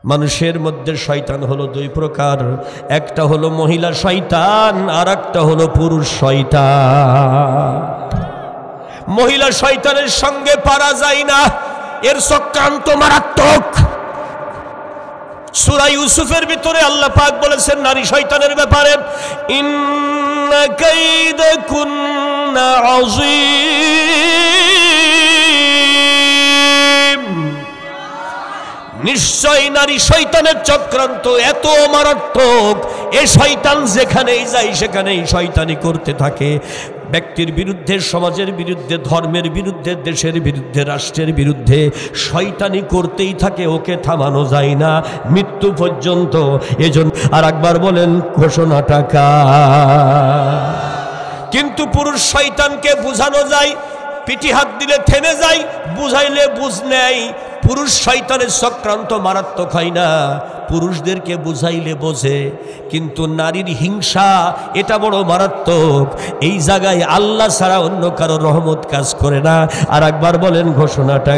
মানুষের মধ্যে শয়তান হলো দুই প্রকার, একটা হলো মহিলা শয়তান আর একটা হলো পুরুষ শয়তান। মহিলা শয়তানের সঙ্গে পারা যায় না, এর চক্রান্ত মারাত্মক। সূরা ইউসুফের ভিতরে আল্লাহ পাক বলেছেন নারী শয়তানের ব্যাপারে, ইন্না কাইদাকুন্না আযীম, নিশ্চয় নারী শয়তানের চক্রান্ত এত মারাত্মক, এ শয়তান যেখানেই যায় সেখানেই শয়তানি করতে থাকে। ব্যক্তির বিরুদ্ধে, সমাজের বিরুদ্ধে, ধর্মের বিরুদ্ধে, দেশের বিরুদ্ধে, রাষ্ট্রের বিরুদ্ধে শয়তানি করতেই থাকে, ওকে থামানো যায় না মৃত্যু পর্যন্ত। এজন্য আর একবার বলেন ঘোষণাটা। কিন্তু পুরুষ শয়তানকে বুঝানো যায়, পিঠি হাত দিলে থেমে যায়, বুঝাইলে বুঝ নেয়। পুরুষ শয়তানের চক্রান্ত মারাত্মক হয় না, পুরুষদেরকে বুঝাইলে বোঝে, কিন্তু নারীর হিংসা এটা বড় মারাত্মক। এই জায়গায় আল্লাহ ছাড়া অন্য কারো রহমত কাজ করে না। আর একবার বলেন ঘোষণাটা।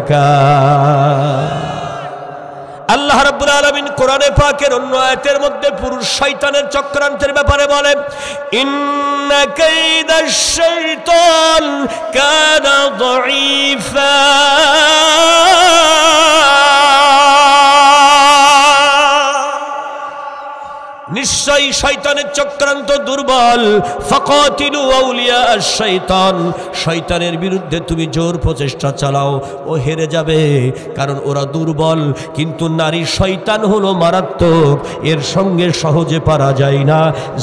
আল্লাহ রাব্বুল আলামিন কোরআনে পাকের অন্য আয়াতের মধ্যে পুরুষ শয়তানের চক্রান্তের ব্যাপারে বলেন, ইন্না কাইদাশ শাইতান কানা যায়ীফা, নিশ্চয়ই শয়তানের চক্রান্ত দুর্বল। ফাকাতিলু আউলিয়া আশ-শাইতান, শয়তানের বিরুদ্ধে তুমি জোর প্রচেষ্টা চালাও, ও হেরে যাবে, কারণ ওরা দুর্বল। কিন্তু নারী শয়তান হলো মারাত্মক, এর সঙ্গে সহজে পারা যায় না।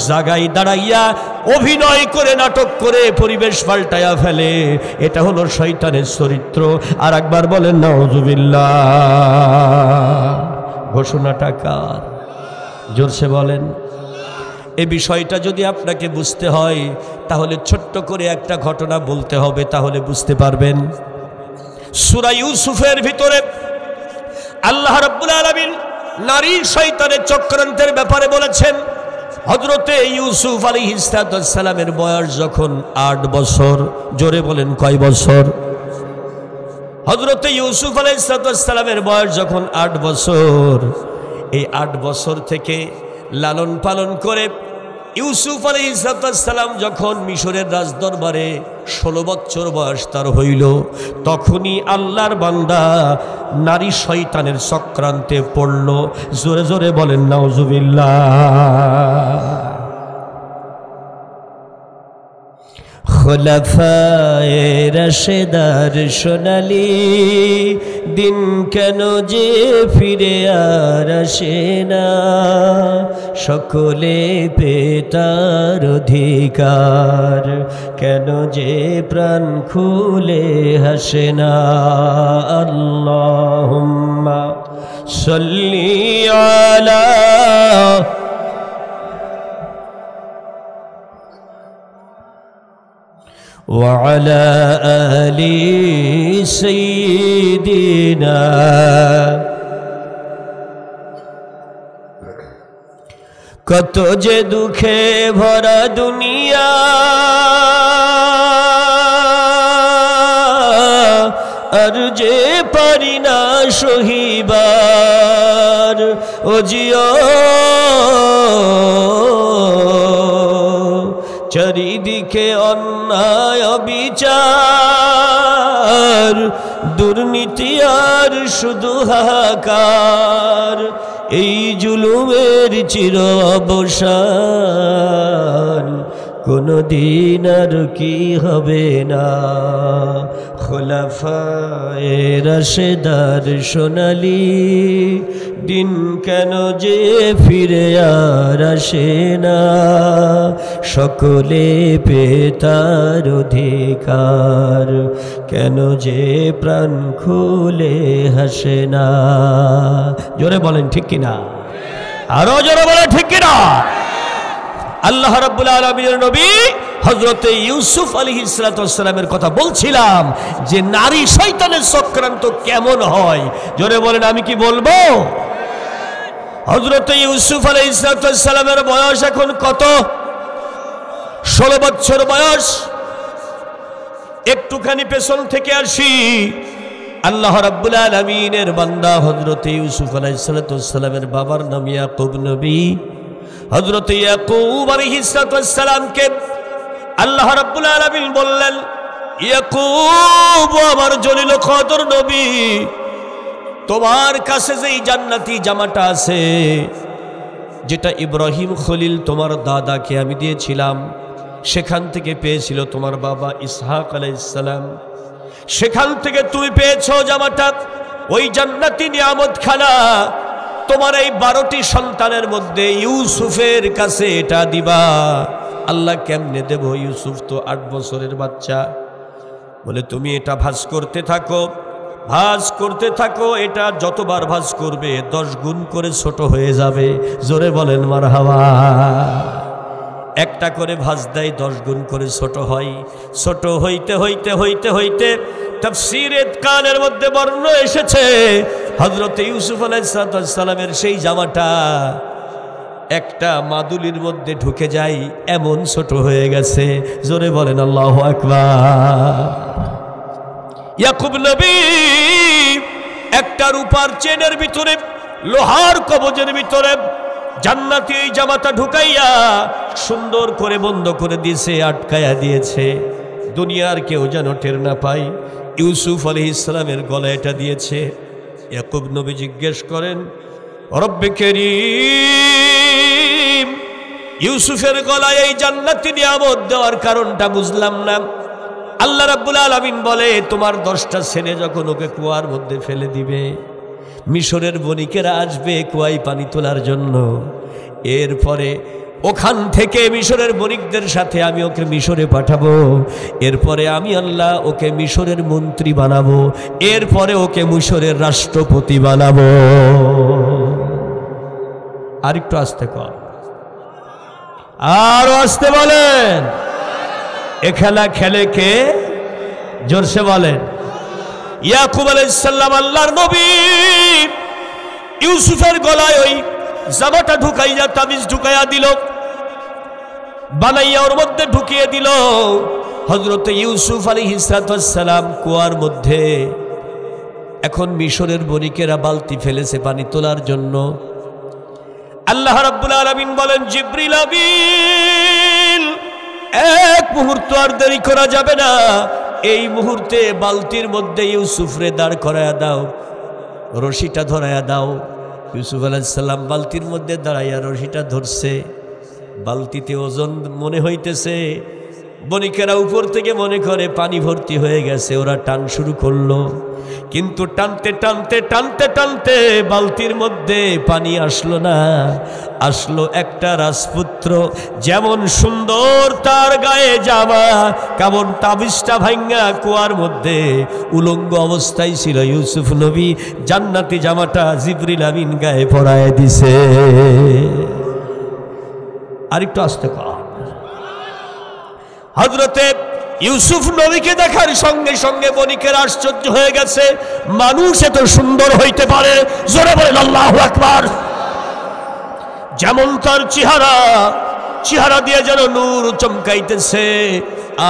জাগায় দাঁড়াইয়া অভিনয় করে, নাটক করে পরিবেশ পাল্টায়া ফেলে, এটা হলো শয়তানের চরিত্র। আর একবার বলেন নাউযুবিল্লাহ। ঘোষণাটা কার? জোরসে বলেন। এই বিষয়টা যদি আপনাকে বুঝতে হয় তাহলে ছোট্ট করে একটা ঘটনা বলতে হবে, তাহলে বুঝতে পারবেন। সূরা ইউসুফের ভিতরে আল্লাহ রাব্বুল আলামিন নারী শয়তানের চক্রান্তের ব্যাপারে বলেছেন। হযরতে ইউসুফ আলাইহিস সালামের বয়স যখন 8 বছর, জোরে বলেন কয় বছর? হযরতে ইউসুফ আলাইহিস সালামের বয়স যখন 8 বছর, এই 8 বছর থেকে লালন পালন করে ইউসুফ আলাইহিস সালাম যখন মিশরের রাজদরবারে 16 বছর বয়স তার হইল, তখনই আল্লাহর বান্দা নারী শয়তানের চক্রান্তে পড়ল। জোরে জোরে বলেন নাউযুবিল্লাহ। খোলাফায়ে রাশেদার সোনালি দিন কেন যে ফিরে আর আসে না, সকলে পেতার অধিকার, কেন যে প্রাণ খুলে হাসে না। আল্লাহুম্মা সাল্লি আলা وعلى آل سيدنا। কত যে দুঃখে ভরা দুনিয়া, আর যে পারি না সহিবার, ও জিও চারিদিকে অন্যায় বিচার, দুর্নীতি আর শুধু হাহাকার, এই জুলুমের চির অবসান কোনদিন আর কি হবে না। খোলাফায়ে রাশেদার সোনালি দিন কেন যে ফিরে আর আসে না, সকলে পেতার অধিকার, কেন যে প্রাণ খুলে হাসে না। জোরে বলেন ঠিক কিনা? আরো জোরে বলেন ঠিক কিনা? আল্লাহ রাব্বুল আলামিনের নবী হযরতে ইউসুফ আলাইহিস সালামের কথা বলছিলাম যে নারী শয়তানের চক্রান্ত কেমন হয়। জোরে বলেন আমি কি বলবো? হযরতে ইউসুফ আলাইহিস সালামের বয়স এখন কত? 16 বছর বয়স। একটুখানি পেছন থেকে আসি, আল্লাহ রাব্বুল আলামিনের বান্দা হযরত ইউসুফ আলাইহিস সালামের বাবার নাম ইয়াকুব নবী। হযরত ইয়াকুব আলাইহিস সালামকে আল্লাহ রাব্বুল আলামিন বললেন, ইয়াকুব আমার জলিল কদর নবী, তোমার কাছে যেই জান্নাতি জামাটা আছে, যেটা ইব্রাহিম খলিল তোমার দাদাকে আমি দিয়েছিলাম, সেখান থেকে পেয়েছিল তোমার বাবা ইসহাক আলাইহিস সালাম, সেখান থেকে তুমি পেয়েছো জামাটা। ওই জান্নাতি নিয়ামত খানা তোমার এই 12টি সন্তানের মধ্যে ইউসুফের কাছে এটা দিবা। আল্লাহ কেমনে দেব? ইউসুফ তো 8 বছরের বাচ্চা। বলে তুমি এটা ভাঁজ করতে থাকো, ভাঁজ করতে থাকো, এটা যতবার ভাঁজ করবে 10 গুণ করে ছোট হয়ে যাবে। জোরে বলেন মারহাবা। একটা করে ভাঁজ দেয়, 10 গুণ করে ছোট হয়। ছোট হইতে হইতে হইতে হইতে তাফসীরে কানের মধ্যে বর্ণনা এসেছে, হযরত ইউসুফ আলাইহিস সালামের সেই জামাটা একটা মাদুলির মধ্যে ঢুকে যায়, এমন ছোট হয়ে গেছে। জোরে বলেন আল্লাহু আকবার। ইয়াকুব নবী একটা রূপার চেনের ভিতরে, লোহার কবজের ভিতরে জান্নাতি এই জামাটা ঢুকাইয়া সুন্দর করে বন্ধ করে দিয়েছে, আটকায়া দিয়েছে, দুনিয়ার কেউ যেন টের না পায়। ইউসুফ আলাইহিস সালামের গলায় এটা দিয়েছে। ইয়াকুব নবী জিজ্ঞেস করেন, রব্বে কারীম, ইউসুফের গলায় এই জান্নাতি নিয়ামত দেওয়ার কারণটা বুঝলাম না। আল্লাহ রাব্বুল আলামিন বলে, তোমার 10টা ছেলে যখন ওকে কুয়ার মধ্যে ফেলে দিবে, মিশরের বণিকেরা আসবে কুয়ায় পানি তোলার জন্য। এরপরে ওখান থেকে মিশরের বণিকদের সাথে আমি ওকে মিশরে পাঠাবো। এরপরে আমি আল্লাহ ওকে মিশরের মন্ত্রী বানাবো। এরপরে ওকে মিশরের রাষ্ট্রপতি বানাবো। আরেকটু আস্তে কর, আরো আস্তে বলেন। এ খেলা খেলে কে? জোরসে বলেন। ইয়াকুব আলাইহিস সালাম আল্লাহর নবী ইউসুফের গলায় ওই জামাটা ঢুকাইয়া, তাবিজ ঢুকাইয়া দিল, বানাইয়া ওর মধ্যে ঢুকিয়ে দিল। হযরত ইউসুফ আলাইহিস সালাম কুয়ার মধ্যে। এখন মিশরের বণিকেরা বালতি ফেলেছে পানি তোলার জন্য। আল্লাহ রাব্বুল আলামিন বলেন, জিবরিল আমিন, এক মুহূর্ত আর দেরি করা যাবে না। এই মুহূর্তে বালতির মধ্যে ইউসুফরে দাঁড় করায়া দাও, রশিটা ধরায়া দাও। ইউসুফ আলাইহিস সালাম বালতির মধ্যে দাঁড়াইয়া রশিটা ধরছে। বালতিতে ওজন মনে হইতেছে, বণিকেরা উপর থেকে মনে করে পানি ভর্তি হয়ে গেছে। ওরা টান শুরু করলো, কিন্তু টানতে টানতে টানতে টানতে বালতির মধ্যে পানি আসলো না। আসলো একটা রাজপুত্র, যেমন সুন্দর তার গায়ে জামা, কেমন তাবিজটা ভাঙ্গা কুয়ার মধ্যে উলঙ্গ অবস্থায় ছিল ইউসুফ নবী। জান্নাতি জামাটা জিবরিল আমিন গায়ে পরায় দিছে। আরেকটু আসতে কর। হযরতে ইউসুফ নবীকে দেখার সঙ্গে সঙ্গে বণিকের আশ্চর্য হয়ে গেছে, মানুষ এত সুন্দর হইতে পারে। জোরে বলেন আল্লাহু আকবার। যেমন তার চেহারা দিয়ে যেন নূর চমকাইতেছে,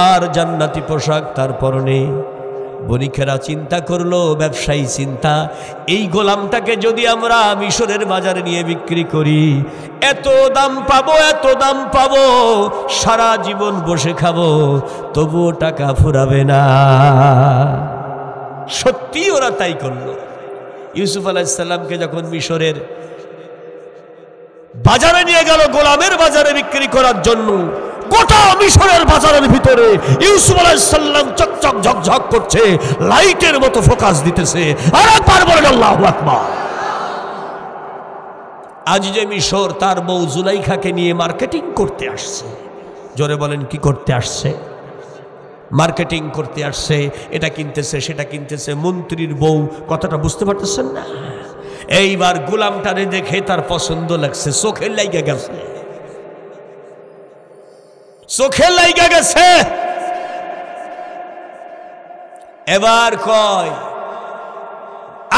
আর জান্নাতি পোশাক তার পরনে। বণিকেরা চিন্তা করলো, ব্যবসায়ী চিন্তা, এই গোলামটাকে যদি আমরা মিশরের বাজারে নিয়ে বিক্রি করি, এত দাম পাবো, এত দাম পাবো, সারা জীবন বসে খাবো, তবুও টাকা ফুরাবে না। সত্যি ওরা তাই করলো। ইউসুফ আলাইহিস সালামকে যখন মিশরের বাজারে নিয়ে গেল, গোলামের বাজারে বিক্রি করার জন্য, গোটা মিশরের বাজারের ভিতরে ইউসুফ আলাইহিস সালাম চকচক ঝকঝক করছে, লাইটের মতো ফোকাস দিতেছে। আর একবার বলেন আল্লাহু আকবার। আজ যে মিশর তার বউ জুলাইখাকে নিয়ে মার্কেটিং করতে আসছে। জোরে বলেন, কি করতে আসছে? মার্কেটিং করতে আসছে। এটা কিনতেছে, সেটা কিনতেছে। মন্ত্রীর বউ, কথাটা বুঝতে পারতেছেন না? এইবার গোলামটারে দেখে তার পছন্দ লাগছে, চোখে লাইগা গেছে, চোখে লাইগা গেছে। এবার কয়,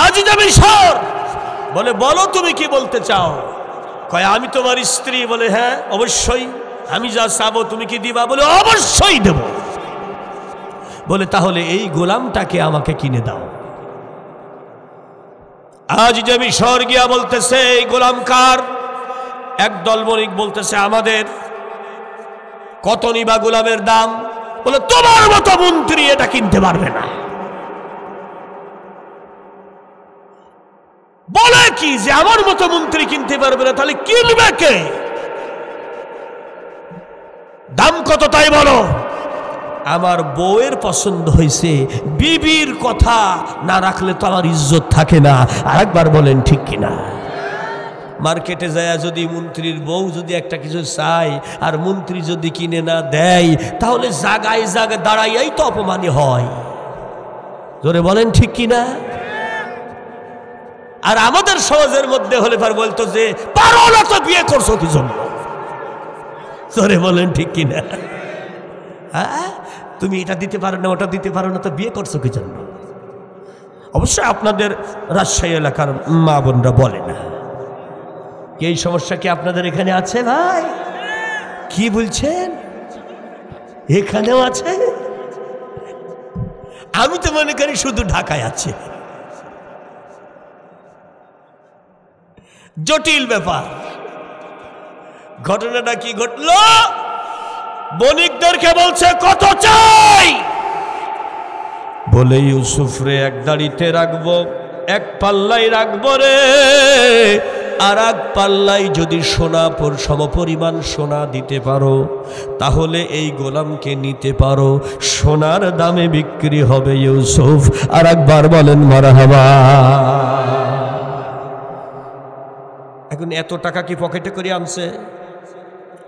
আজ যাবি সর। বলে, বলো তুমি কি বলতে চাও? কয়, আমি তোমার স্ত্রী। বলে, হ্যাঁ অবশ্যই, আমি যা চাবো তুমি কি দিবা? বলে, অবশ্যই দেব। বলে, তাহলে এই গোলামটাকে আমাকে কিনে দাও। আজ যে মিশর গিয়া বলতেছে এই গোলাম কার, একদল বণিক বলতেছে আমাদের, কত নিবা গোলামের দাম? বলে তোমার মতো মন্ত্রী এটা কিনতে পারবে না। বলে কি যে আমার মতো মন্ত্রী কিনতে পারবে না, তাহলে কিনবে কে? দাম কত তাই বলো। আমার বউয়ের পছন্দ হয়েছে, বিবির কথা না রাখলে তো আমার ইজ্জত থাকে না। আর একবার বলেন ঠিক কিনা? মার্কেটে যায় যদি মন্ত্রীর বউ যদি একটা কিছু চায় আর মন্ত্রী যদি কিনে না দেয়, তাহলে জায়গায় জায়গায় দাঁড়াইয়াই তো অপমানী হয়। জোরে বলেন ঠিক কিনা? আর আমাদের সমাজের মধ্যে হলে পর বলতো যে পারো না তো বিয়ে করছো কি জন্য? জোরে বলেন ঠিক কিনা? হ্যাঁ, তুমি এটা দিতে পারো না, ওটা দিতে পারো না, তো বিয়ে করছো কি জন্য? অবশ্যই আপনাদের রাজশাহী এলাকার মা বোনরা বলে না। এই সমস্যা কি আপনাদের এখানে আছে ভাই? কি বলছেন? এখানেও আছে? আমি তো মনে করি শুধু ঢাকায় আছে। জটিল ব্যাপার। ঘটনাটা কি ঘটলো? বণিকদেরকে বলছে কত চাই? বলে ইউসুফ রে এক দাড়িতে রাখবো, এক পাল্লাই রাখবো রে, আর এক পাল্লাই যদি সোনা সমপরিমাণ সোনা দিতে পারো তাহলে এই গোলামকে নিতে পারো, সোনার দামে বিক্রি হবে ইউসুফ। আর একবার বলেন মারহাবা। এখন এত টাকা কি পকেটে করে আনছে?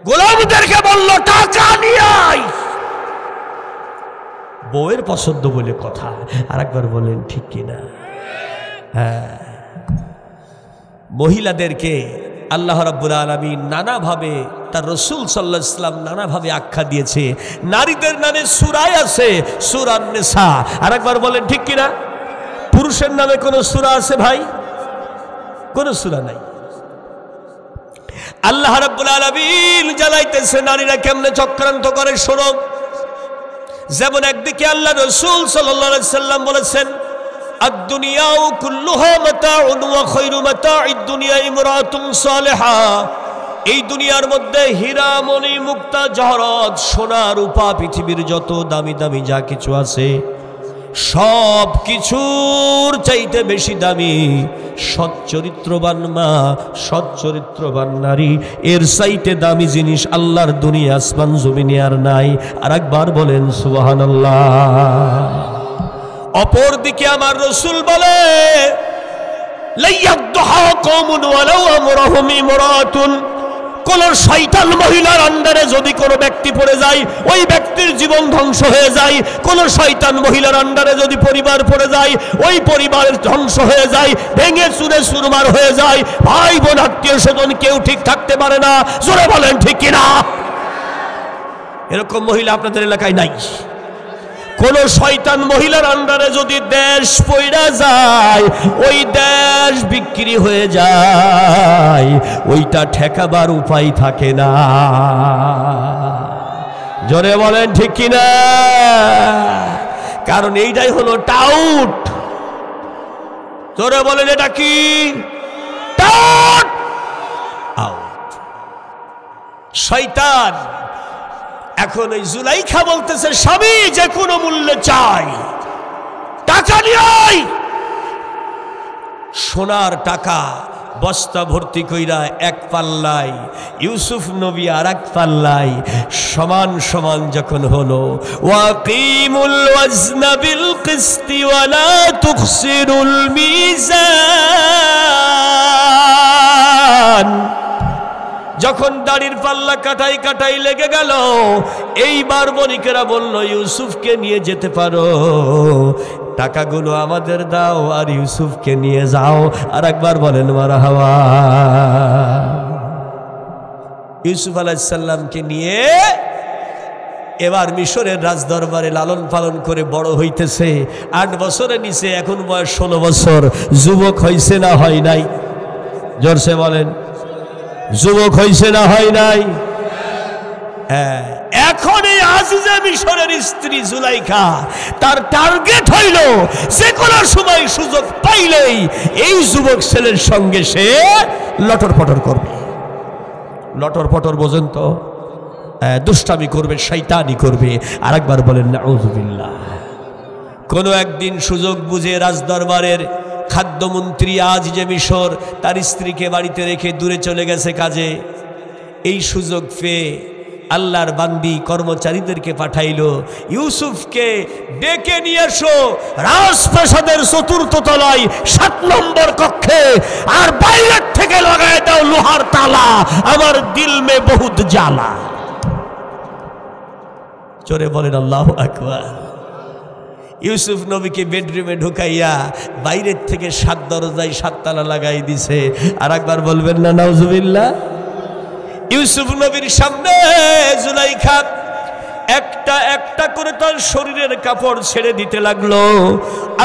গোলামদেরকে বলল টাকা নিয়ে আয়। বউয়ের পছন্দ বলে কথা। আর একবার বলেন ঠিক কিনা? হ্যাঁ, মহিলাদেরকে আল্লাহ রাব্বুল আলামিন নানাভাবে, তার রাসূল সাল্লাল্লাহু আলাইহি ওয়াসাল্লাম নানাভাবে আখ্যা দিয়েছে। নারীদের নামে সূরা আছে, সূরা নিসা। আর একবার বলেন ঠিক কিনা? পুরুষের নামে কোন সূরা আছে ভাই? কোন সূরা নাই। আল্লাহ রাব্বুল আলামিন জানাইতেছে নারীরা কেমনে চক্রান্ত করে শোনো। যেমন একদিকে আল্লাহ রাসূল সাল্লাল্লাহু আলাইহি ওয়াসাল্লাম বলেছেন আদ-দুনিয়া কুল্লুহা মাতাউন ওয়া খায়রু মাতা'id দুনিয়া ইমরাতুন সালিহা। এই দুনিয়ার মধ্যে হীরা মণি মুক্তা জহরত সোনা রূপা পৃথিবীর যত দামি দামি যা কিছু আছে সব কিছুর চাইতে বেশি দামি সচ্চরিত্রবান মা, সচ্চরিত্রবান নারী। এর চাইতে দামি জিনিস আল্লাহর দুনিয়া আসমান জমিনে আর নাই। আর একবার বলেন সুবহানাল্লাহ। অপর দিকে আমার রাসূল বলে লাইয়াদহা কওমুন ওয়ালাউ আমরাহুম ইমরাতুন। কোন শয়তান মহিলার আন্ডারে যদি কোনো ব্যক্তি পড়ে যায় ওই ব্যক্তির জীবন ধ্বংস হয়ে যায়। কোন শয়তান মহিলার আন্ডারে যদি পরিবার পড়ে যায় ওই পরিবারের ধ্বংস হয়ে যায়, ভেঙে চুরে চুরমার হয়ে যায়। ভাই বোন আত্মীয় স্বজন কেউ ঠিক থাকতে পারে না। জোরে বলেন ঠিক কিনা? এরকম মহিলা আপনাদের এলাকায় নাই? কোন শয়তান মহিলার আন্ডারে যদি দেশ পইড়া যায়, ওই দেশ বিক্রি হয়ে যায়, ওইটা ঠেকাবার উপায় থাকে না। জোরে বলেন ঠিক কিনা? কারণ এইটাই হলো টাউট। জোরে বলেন এটা কি? Tout out. শয়তান এখন ওই জুলাইখা বলতেছে স্বামী যে কোনো মূল্যে চাই, টাকা নিয়ে সোনার টাকা বস্তা ভর্তি কইরা এক পাল্লাই, ইউসুফ নবী আর এক পাল্লাই সমান সমান যখন হলো, ওয়াকিমুল ওয়াজনা বিল কিসতি ওয়া লা তুখসিরুল মিজান। যখন দাড়ির পাল্লা কাটাই কাটাই লেগে গেল, এইবার বণিকেরা বলল ইউসুফকে নিয়ে যেতে পারো, টাকাগুলো আমাদের দাও আর ইউসুফকে নিয়ে যাও। আর একবার বলেন মারহাবা। ইউসুফ আলাইহিস সালামকে নিয়ে এবার মিশরের রাজদরবারে লালন পালন করে বড় হইতেছে। 8 বছরের নিচে, এখন বয়স 16 বছর। যুবক হইছে না হয় নাই? জোরসে বলেন, যুবক হইছে না হয় নাই? হ্যাঁ, এখন এই আজিজে মিশরের স্ত্রী জুলাইখা তার টার্গেট হইল যে কোনো সময় সুযোগ পাইলেই এই যুবক ছেলের সঙ্গে সে লটর পটর করবে। লটর পটর বোঝেন তো, দুষ্টামি করবে, শয়তানি করবে। আর একবার বলেন নাউযুবিল্লাহ। কোনো একদিন সুযোগ বুঝে রাজদরবারের খাদ্যমন্ত্রী আজিজে মিশর তার স্ত্রীকে বাড়িতে রেখে দূরে চলে গেছে কাজে। এই সুযোগ পেয়ে আল্লাহর বান্দি কর্মচারীদেরকে পাঠাইলো, ইউসুফকে ডেকে নিয়ে এসো রাজপ্রাসাদের চতুর্থ তলায় 7 নম্বর কক্ষে, আর বাইরের থেকে লাগায় দাও লোহার তালা, আমার দিল মে বহুত জ্বালা। জোরে বলেন আল্লাহু আকবার। ইউসুফ নবীকে বেডরুমে ঢুকাইয়া বাইরের থেকে 7 দরজায় 7 তালা লাগাই দিছে। আর একবার বলবেন না নাউযুবিল্লাহ। ইউসুফ নবীর সামনে জুলাইখা একটা একটা করে তার শরীরের কাপড় ছেড়ে দিতে লাগলো।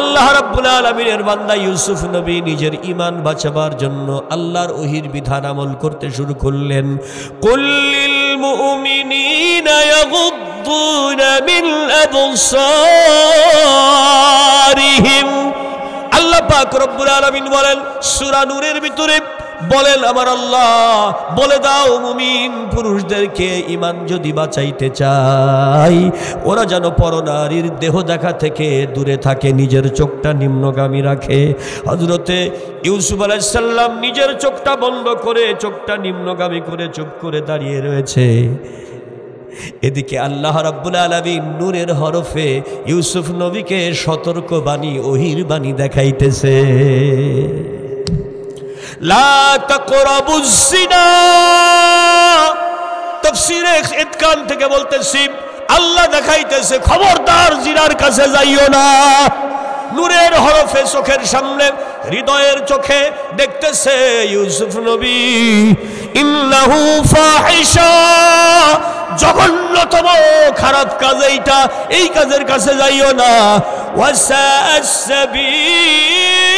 আল্লাহ রাব্বুল আলামিনের বান্দা ইউসুফ নবী নিজের ঈমান বাঁচাবার জন্য আল্লাহর ওহীর বিধান আমল করতে শুরু করলেন। কুল্লিল মুমিনিনা ইয়াগুদ্দুনা মিন আবসারিহিম। আল্লাহ পাক রব্বুল আলামিন বলেন সূরা নূরের ভিতরে, বলেন আমার আল্লাহ বলে দাও মুমিন পুরুষদেরকে ঈমান যদি বাঁচাইতে চাই ওরা যেন পরনারীর দেহ দেখা থেকে দূরে থাকে, নিজের চোখটা নিম্নগামী রাখে। হযরতে ইউসুফ আলাইহিস সালাম নিজের চোখটা বন্ধ করে, চোখটা নিম্নগামী করে চুপ করে দাঁড়িয়ে রয়েছে। এদিকে আল্লাহ রাব্বুল আলামিন নূরের হরফে ইউসুফ নবীকে সতর্ক বাণী, ওহীর বাণী দেখাইতেছে। লা তাকরাবুজ জিনা। তাফসীরে ইতকান থেকে বলতেছি আল্লাহ দেখাইতেছে খবরদার জিনার কাছে যাইও না। নূরের হরফে চোখের সামনে, হৃদয়ের চোখে দেখতেছে ইউসুফ নবী ইন্নাহু ফাহিশা, জঘন্যতম খারাপ কাজ এইটা, এই কাজের কাছে যাইও না। ওয়াসাআস সাবিল।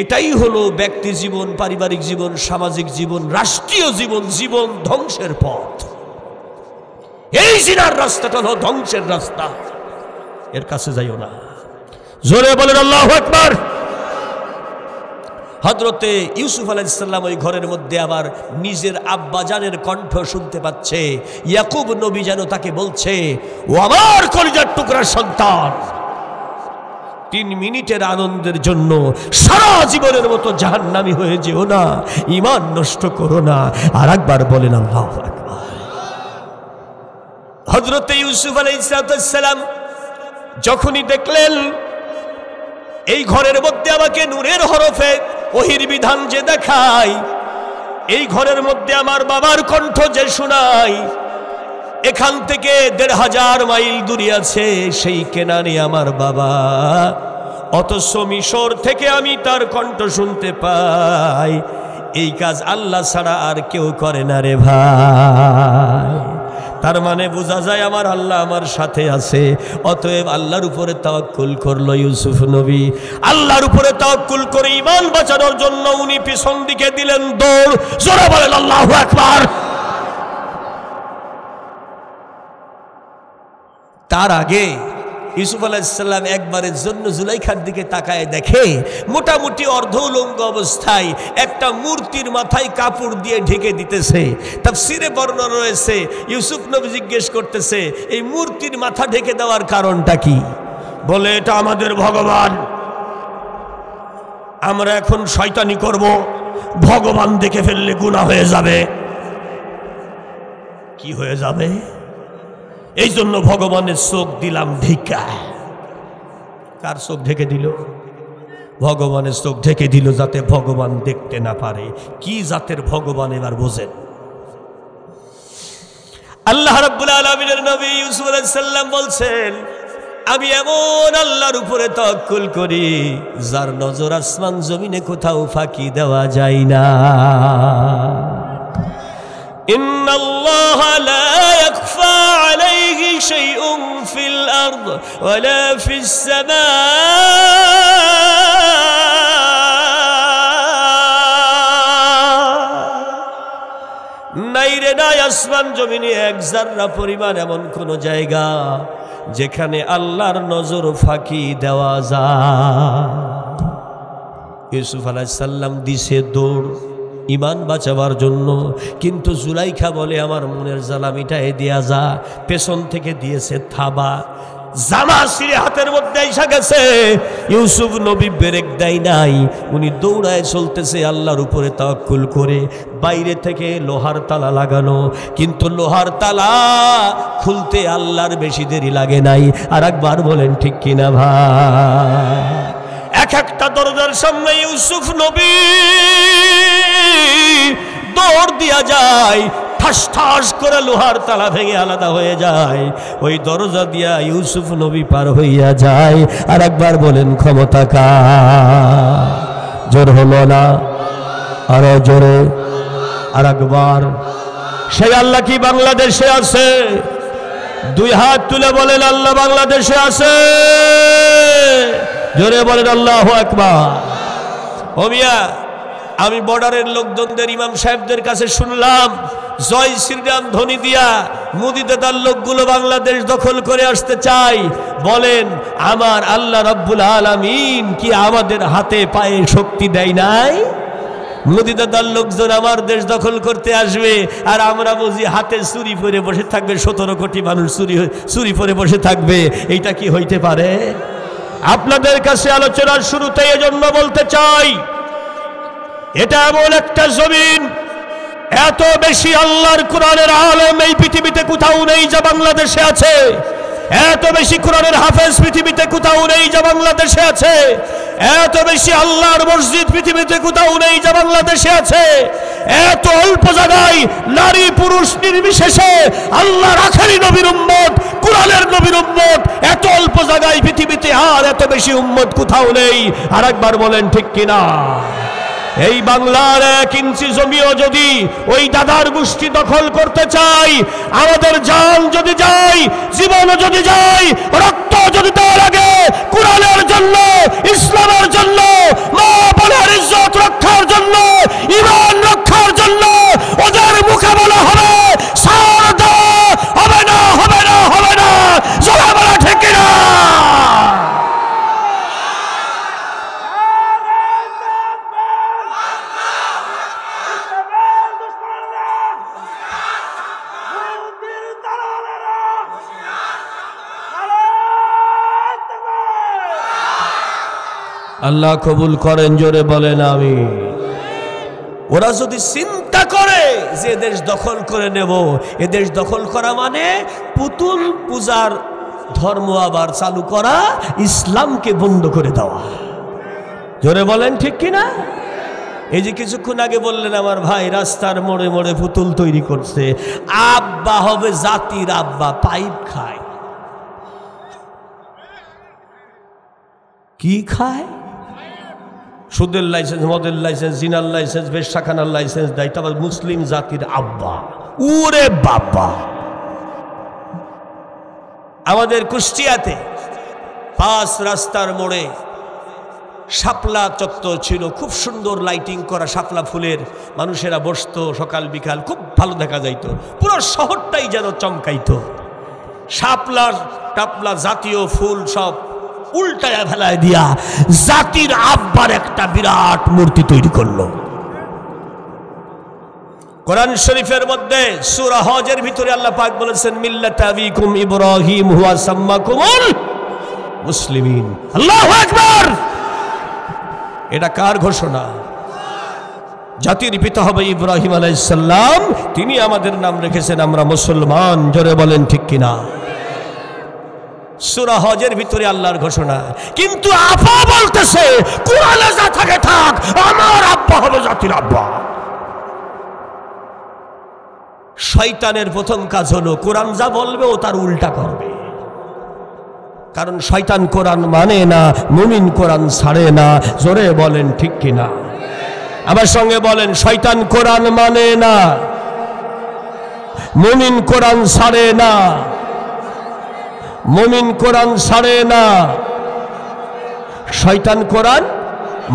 এটাই হলো ব্যক্তি জীবন, পারিবারিক জীবন, সামাজিক জীবন, রাষ্ট্রীয় জীবন, জীবন ধ্বংসের পথ। এই জিনার রাস্তাটা হলো ধ্বংসের রাস্তা, এর কাছে যাইও না। জোরে বলেন আল্লাহু আকবার। হযরতে ইউসুফ আলাইহিস সালাম ওই ঘরের মধ্যে আবার নিজের আব্বাজানের কণ্ঠ শুনতে পাচ্ছে। ইয়াকুব নবী যেন তাকে বলছে, ও আমার কলিজার টুকরার সন্তান, 3 মিনিটের আনন্দের জন্য সারা জীবনের মতো জাহান্নামী হয়ে যেও না, ঈমান নষ্ট করো না। আর একবার বলেন আল্লাহু আকবার। হযরতে ইউসুফ আলাইহিস সালাম যখনই দেখলেন এই ঘরের মধ্যে আমাকে নূরের হরফে ওহীর বিধান যে দেখায়, এই ঘরের মধ্যে আমার বাবার কণ্ঠ যে শোনায়, এখান থেকে 1500 মাইল দূরে আছে সেই কেনানে আমার বাবা, অথচ মিশর থেকে আমি তার কণ্ঠ শুনতে পাই, এই কাজ আল্লাহ ছাড়া আর কেউ করে না রে ভাই। তার মানে বোঝা যায় আমার আল্লাহ আমার সাথে আছে। অতএব আল্লাহর উপরে তাওয়াক্কুল করলো ইউসুফ নবী। আল্লাহর উপরে তাওয়াক্কুল করে ঈমান বাঁচানোর জন্য উনি পিছন দিকে দিলেন দৌড়। জোরে বলেন আল্লাহু আকবার। তার আগে ইউসুফ আলাইহিস সালাম একবারের জন্য জুলাইখার দিকে তাকায় দেখে মোটামুটি অর্ধ উলঙ্গ অবস্থায় একটা মূর্তির মাথায় কাপড় দিয়ে ঢেকে দিতেছে। তাফসীরে বর্ণনা রয়েছে, ইউসুফ নবী জিজ্ঞেস করতেছে এই মূর্তির মাথা ঢেকে দেওয়ার কারণটা কি? বলে এটা আমাদের ভগবান, আমরা এখন শয়তানি করব, ভগবান দেখে ফেললে গুনাহ হয়ে যাবে। কি হয়ে যাবে? এই জন্য ভগবানের চোখ দিলাম ঢেকা। কার চোখ ঢেকে দিল? ভগবানের চোখ ঢেকে দিল যাতে ভগবান দেখতে না পারে। কি জাতের ভগবান এবার বোঝেন। আল্লাহ রাব্বুল আলামিনের নবী ইউসুফ আলাইহিস সালাম বলছেন, আমি এমন আল্লাহর উপরে তাওয়াক্কুল করি যার নজর আসমান জমিনে কোথাও ফাঁকি দেওয়া যায় না। إن الله لا يخفى عليه شيء في الأرض ولا في السماء নাই আসমান জমিনে এক জাররা পরিমাণ এমন কোন জায়গা যেখানে আল্লাহর নজর ফাঁকি দেওয়া যায়। ইউসুফ আলাইহিস সালাম দিছে দৌড় ইমান বাঁচাবার জন্য, কিন্তু জুলাইখা বলে আমার মনের জ্বালা মিটাই দেয়া যা। পেছন থেকে দিয়েছে থাবা, জামা ছিঁড়ে হাতের মধ্যে এসে গেছে। ইউসুফ নবী ব্রেক দেয় নাই, উনি দৌড়ায় চলতেছে আল্লাহর উপরে তাওয়াক্কুল করে। বাইরে থেকে লোহার তালা লাগানো, কিন্তু লোহার তালা খুলতে আল্লাহর বেশি দেরি লাগে নাই। আর একবার বলেন ঠিক কিনা ভাই? এক একটা দরজার সামনে ইউসুফ নবী দৌড় দিয়া যায়, ঠাস ঠাস করে লোহার তালা ভেঙে আলাদা হয়ে যায়। ওই দরজা দিয়া ইউসুফ নবী পার হইয়া যায়। আর একবার বলেন ক্ষমতা কার? জোর হলো না, আরো জোরে, আর একবার। সেই আল্লাহ কি বাংলাদেশে আছে? দুই হাত তুলে বলেন আল্লাহ বাংলাদেশে আছে। জোরে বলেন আল্লাহু আকবার। ও মিয়া, আমি বর্ডারের লোকজনদের ইমাম সাহেবদের কাছে শুনলাম জয় শ্রীরাম ধ্বনি দিয়া মোদি দাদার লোকগুলো বাংলাদেশ দখল করে আসতে চাই। বলেন আমার আল্লাহ রাব্বুল আলামিন কি আমাদের হাতে পায়ে শক্তি দেয় নাই? মোদি দাদার লোকজন আমার দেশ দখল করতে আসবে, আর আমরা বুঝি হাতে চুরি পরে বসে থাকবে। 17 কোটি মানুষ চুরি পরে বসে থাকবে। এইটা কি হইতে পারে? আপনাদের কাছে আলোচনার শুরুতে এজন্য বলতে চাই, এটা এমন একটা জমিন, এত বেশি আল্লাহর কোরআনের আলেম এই পৃথিবীতে কোথাও নেই যা বাংলাদেশে আছে। এত বেশি কোরআনের হাফেজ পৃথিবীতে কোথাও নেই যা বাংলাদেশে আছে। এত বেশি আল্লাহর মসজিদ পৃথিবীতে কোথাও নেই যা বাংলাদেশে আছে। এত অল্প জায়গায় নারী পুরুষ নির্বিশেষে আল্লাহর আখেরি নবীর উম্মত, কোরআনের নবীর উম্মত, এত অল্প জায়গায় পৃথিবীতে আর এত বেশি উম্মত কোথাও নেই। আর একবার বলেন ঠিক কিনা? এই বাংলার 1 ইঞ্চি জমিও যদি ওই দাদার গোষ্ঠী দখল করতে চাই, আমাদের জান যদি যায়, জীবন যদি যায়, রক্ত যদি দেওয়া লাগে কোরআনের জন্য, ইসলামের জন্য, মা বোনের ইজ্জত রক্ষার জন্য, ঈমান রক্ষার জন্য, ওদের মুখে বলা হবে সার দাও, হবে না, হবে না, হবে না। জোরে বলা ঠিক কিনা? আল্লাহ কবুল করেন, জোরে বলেন আমিন। ওরা যদি চিন্তা করে যে দেশ দখল করে নেব, এ দেশ দখল করা মানে পুতুল পূজার ধর্ম আবার চালু করা, ইসলামকে বন্ধ করে দেওয়া। জোরে বলেন ঠিক কিনা? এই যে কিছুক্ষণ আগে বললেন আমার ভাই রাস্তার মোড়ে মোড়ে পুতুল তৈরি করছে, আব্বা হবে জাতির আব্বা, পাইপ খায়। কি খায়? সুদের লাইসেন্স, মদের লাইসেন্স, জিনার লাইসেন্স, বেশ্যাখানার লাইসেন্স দেয়, তারপর মুসলিম জাতির আব্বা। ওরে বাবা! আমাদের কুষ্টিয়াতে 5 রাস্তার মোড়ে শাপলা চত্বর ছিল, খুব সুন্দর লাইটিং করা শাপলা ফুলের, মানুষেরা বসতো সকাল বিকাল, খুব ভালো দেখা যাইতো, পুরো শহরটাই যেন চমকাইতো। শাপলা টাপলা জাতীয় ফুল সব উল্টায়া ফেলায় দিয়া জাতির আব্বার একটা বিরাট মূর্তি তৈরি করলো। কোরআন শরীফের মধ্যে সূরা হজের ভিতরে আল্লাহ পাক বলেছেন মিল্লাতা আবিকুম ইব্রাহিম হুয়া সাম্মাকুমুল মুসলিমিন। আল্লাহু আকবার! এটা কার ঘোষণা? জাতির পিতা হবে ইব্রাহিম আলাইহিস সালাম, তিনি আমাদের নাম রেখেছেন আমরা মুসলমান। জোরে বলেন ঠিক কিনা? সূরা হজের ভিতরে আল্লাহর ঘোষণা। কিন্তু আপা বলতেছে কোরআনে যা থাকে থাক, আমার আব্বা হলো জাতির আব্বা। শয়তানের প্রথম কাজ হলো কোরআন যা বলবে ও তার উল্টা করবে। কারণ শয়তান কোরআন মানে না, মুমিন কোরআন ছাড়ে না। জোরে বলেন ঠিক কিনা? আমার সঙ্গে বলেন, শয়তান কোরআন মানে না, মুমিন কোরআন ছাড়ে না। মুমিন কোরআন ছাড়ে না, শয়তান কোরআন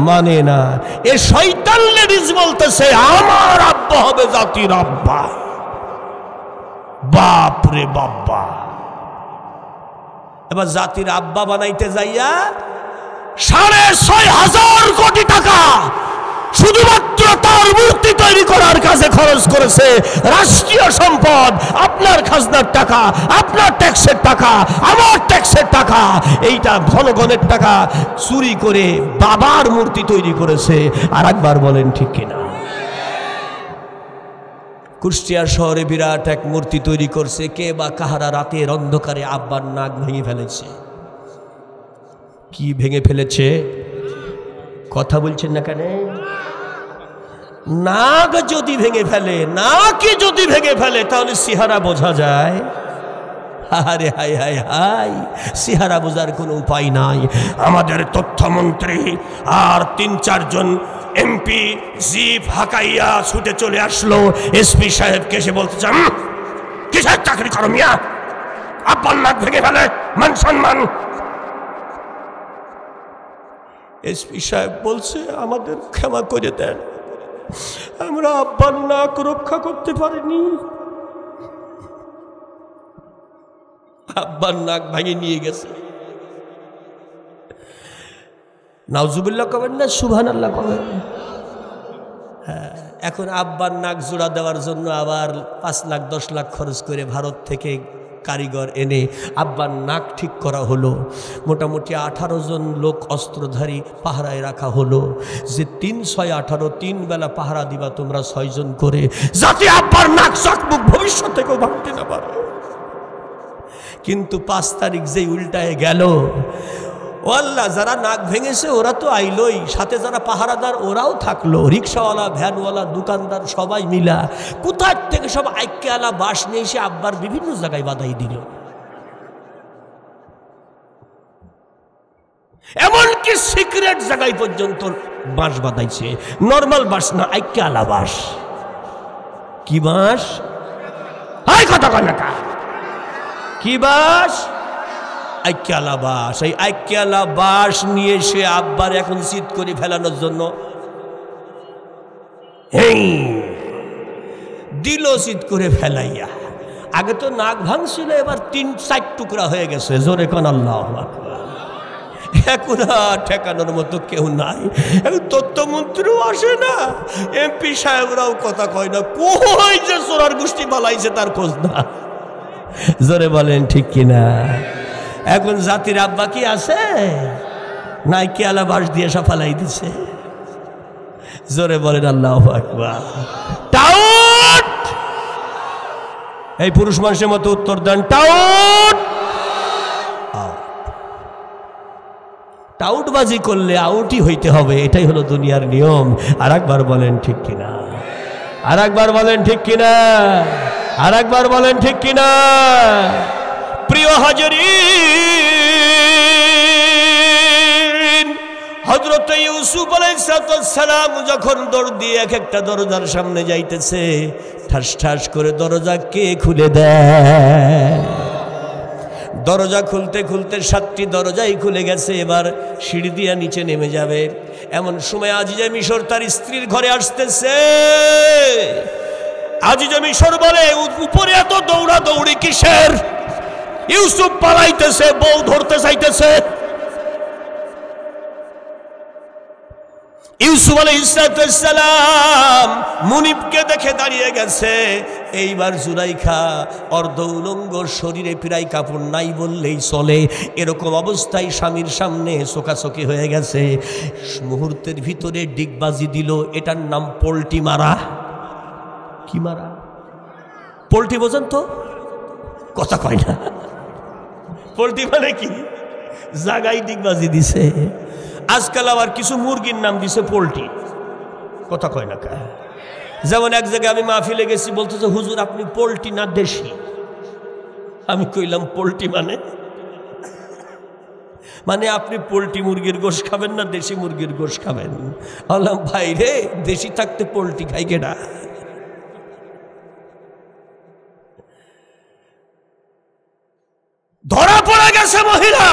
মানে না। এ শয়তান লেডিজ বলতেছে আমার আব্বা হবে জাতির আব্বা। বাপ রে বাবা। এবার জাতির আব্বা বানাইতে যাইয়া 6,500 কোটি টাকা শুধুমাত্র তার মূর্তি তৈরি করার কাজে খরচ করেছে। রাষ্ট্রীয় সম্পদ, আপনার খাজনার টাকা, আপনার ট্যাক্সের টাকা, আমার ট্যাক্সের টাকা, এইটা জনগণের টাকা চুরি করে বাবার মূর্তি তৈরি করেছে। আর একবার বলেন ঠিক কিনা? কুষ্টিয়া শহরে বিরাট এক মূর্তি তৈরি করছে। কে বা কাহারা রাতের অন্ধকারে আব্বার নাক ভেঙে ফেলেছে। কি ভেঙে ফেলেছে? কথা বলছেন না কেন? নাক যদি ভেঙে ফেলে, নাকি যদি ভেঙে ফেলে, তাহলে চেহারা বোঝা যায়? আরে হাই হাই হাই, চেহারা বোঝার কোনো উপায় নাই। আমাদের তথ্যমন্ত্রী আর 3-4 জন এমপি জিপ হাকাইয়া ছুটে চলে আসলো এসপি সাহেবকে এসে বলতে চান, কিসের চাকরি করো মিয়া? আব্বার নাক ভেঙে ফেলে, মান সম্মান। এসপি সাহেব বলছে, আমাদের ক্ষমা করে দেন, আমরা আব্বার নাক রক্ষা করতে পারিনি। আব্বার নাক ভাঙে নিয়ে গেছে। নাউজুবিল্লাহ কবেন না সুবহানাল্লাহ কবেন? হ্যাঁ, এখন আব্বার নাক জোড়া দেওয়ার জন্য আবার 5 লাখ 10 লাখ খরচ করে ভারত থেকে কারিগর এনে আব্বার নাক ঠিক করা হলো। মোটামুটি 18 জন লোক অস্ত্রধারী পাহারায় রাখা হলো, যে 3-6-18 3 বেলা পাহারা দিবা তোমরা 6 জন করে, যাতে আব্বার নাক চকমুখ ভবিষ্যৎ থেকেও ভাঙতে না পারে। কিন্তু 5 তারিখ যেই উল্টায় গেল, ও আল্লাহ, যারা নাক ভেঙেছে ওরা তো আইলই, সাথে যারা পাহারাদার ওরাও থাকলো, রিক্সাওয়ালা, ভ্যানওয়ালা, দোকানদার সবাই মিলা কোথার থেকে সব আইক্যালা বাঁশ নিয়ে এসে আব্বার বিভিন্ন জায়গায় বাধাই দিল। এমনকি সিক্রেট জায়গায় পর্যন্ত বাঁশ বাঁধাইছে, নর্মাল বাঁশ না, আইক্যালা বাঁশ। কি বাঁশ? হাই কথা কয় না কা, কি বাঁশ? আইক্যালা বাঁশ। এই আইক্যালা বাঁশ নিয়ে সে আব্বার এখন চিৎ করে ফেলানোর জন্য দিল চিৎ করে ফেলাইয়া। আগে তো নাক ভাঙছিল, এবার 3-4 টুকরা হয়ে গেছে। জোরে কোন আল্লাহু আকবার। এখন আর ঠেকানোর মতো কেউ নাই। এখন তথ্যমন্ত্রীও আসে না, এমপি সাহেবরাও কথা কয় না, কই যে চোরার গোষ্ঠী পালাইছে তার খোঁজ না। জোরে বলেন ঠিক কিনা? এখন জাতির আব্বা কি আছে? নাই, কেলা বাঁশ দিয়ে সাফালাই দিছে। জোরে বলেন আল্লাহু আকবার। টাউট! এই পুরুষ মানুষের মতো উত্তর দেন, টাউট! টাউটবাজি করলে আউটই হইতে হবে, এটাই হলো দুনিয়ার নিয়ম। আর একবার বলেন ঠিক কিনা? আর একবার বলেন ঠিক কিনা? আর একবার বলেন ঠিক কিনা? প্রিয় হাজরিন, হযরত ইউসুফ আলাইহিস সালাম যখন দৌড় দিয়ে এক একটা দরজার সামনে যাইতেছে, ঠাস ঠাস করে দরজা কে খুলে দেয়? দরজা খুলতে খুলতে 7টি দরজাই খুলে গেছে। এবার সিঁড়ি দিয়া নিচে নেমে যাবে, এমন সময় আজিজে মিশর তার স্ত্রীর ঘরে আসতেছে। আজিজে মিশর বলে, উপরে এত দৌড়া দৌড়ি কিসের? ইউসুফ পালাইতেছে, বউ ধরতে চাইতেছে। ইউসুফ আলাইহিস সালাম মুনিবকে দেখে দাঁড়িয়ে গেছে। এইবার জুলাইখা অর্ধ উলঙ্গ, শরীরে প্রায় কাপড় নাই বললেই চলে, এরকম অবস্থায় স্বামীর সামনে চোকাচোকি হয়ে গেছে। মুহূর্তের ভিতরে ডিগবাজি দিল। এটার নাম পোল্টি মারা। কি মারা? পোল্টি বোঝেন তো? কথা কয় না। পোল্টি মানে কি? জাগাই ডিগবাজি দিছে। আজকাল আবার কিছু মুরগির নাম দিছে পোল্ট্রি। কথা কয় না কা? যেমন এক জায়গায় আমি মাহফিলে গেছি, বলতেছে হুজুর আপনি পোল্ট্রি না দেশি? আমি কইলাম পোল্ট্রি মানে আপনি পোল্ট্রি মুরগির গোশ খাবেন না দেশি মুরগির গোশ খাবেন? বললাম ভাই রে, দেশি থাকতে পোল্ট্রি খাই কেডা? ধরা পড়ে গেছে মহিলা।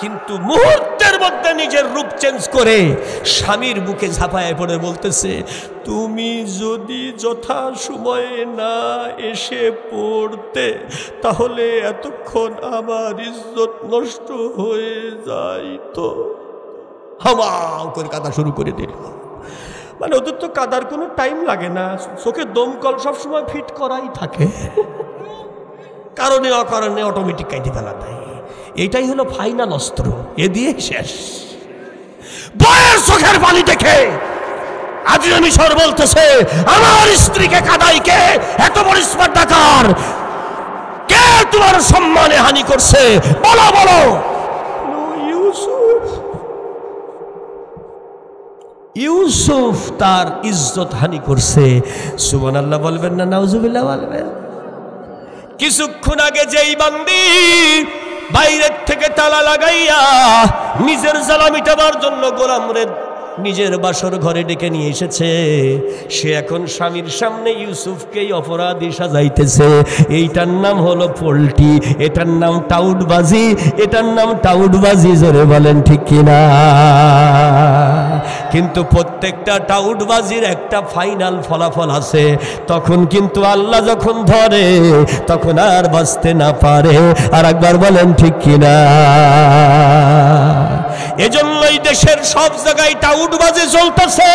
কিন্তু মুহূর্তের মধ্যে নিজের রূপ চেঞ্জ করে স্বামীর বুকে ঝাঁপায় পড়ে বলতেছে, তুমি যদি যথা সময়ে না এসে পড়তে তাহলে এতক্ষণ আমার ইজ্জত নষ্ট হয়ে যাইতো। হাওয়াও করে কাঁদা শুরু করে দিল। মানে ওদের তো কাদার কোনো টাইম লাগে না, চোখে দমকল সবসময় ফিট করাই থাকে, কারণে অকারণে অটোমেটিক কাইতে ফেলা দেয়। এইটাই হলো ফাইনাল অস্ত্র, এ দিয়ে শেষ। বয়ের চোখের পানি দেখে আজিজ মিশর বলতেছে, আমার স্ত্রীকে কাদাই কে? এত বড় স্পর্ধাকার কে তোমার সম্মানে হানি করছে? বলো বলো। ইউসুফ। ইউসুফ তার ইজ্জত হানি করছে। সুবহানাল্লাহ বলবেন না নাউজুবিল্লাহ বলবেন? কিছুক্ষণ আগে যেই বান্দি বাইরের থেকে তালা লাগাইয়া নিজের জ্বালা মিটাবার জন্য গোলামরে নিজের বাসর ঘরে ডেকে নিয়ে এসেছে, সে এখন স্বামীর সামনে ইউসুফকেই অপরাধী সাজাইতেছে। এইটার নাম হলো পোল্টি, এটার নাম টাউটবাজি, এটার নাম টাউটবাজি। জোরে বলেন ঠিক কিনা? কিন্তু প্রত্যেকটা টাউটবাজির একটা ফাইনাল ফলাফল আছে। তখন কিন্তু আল্লাহ যখন ধরে তখন আর বাঁচতে না পারে। আর একবার বলেন ঠিক কিনা? এজন্যই দেশের সব জায়গায় টাউটবাজি চলতেছে।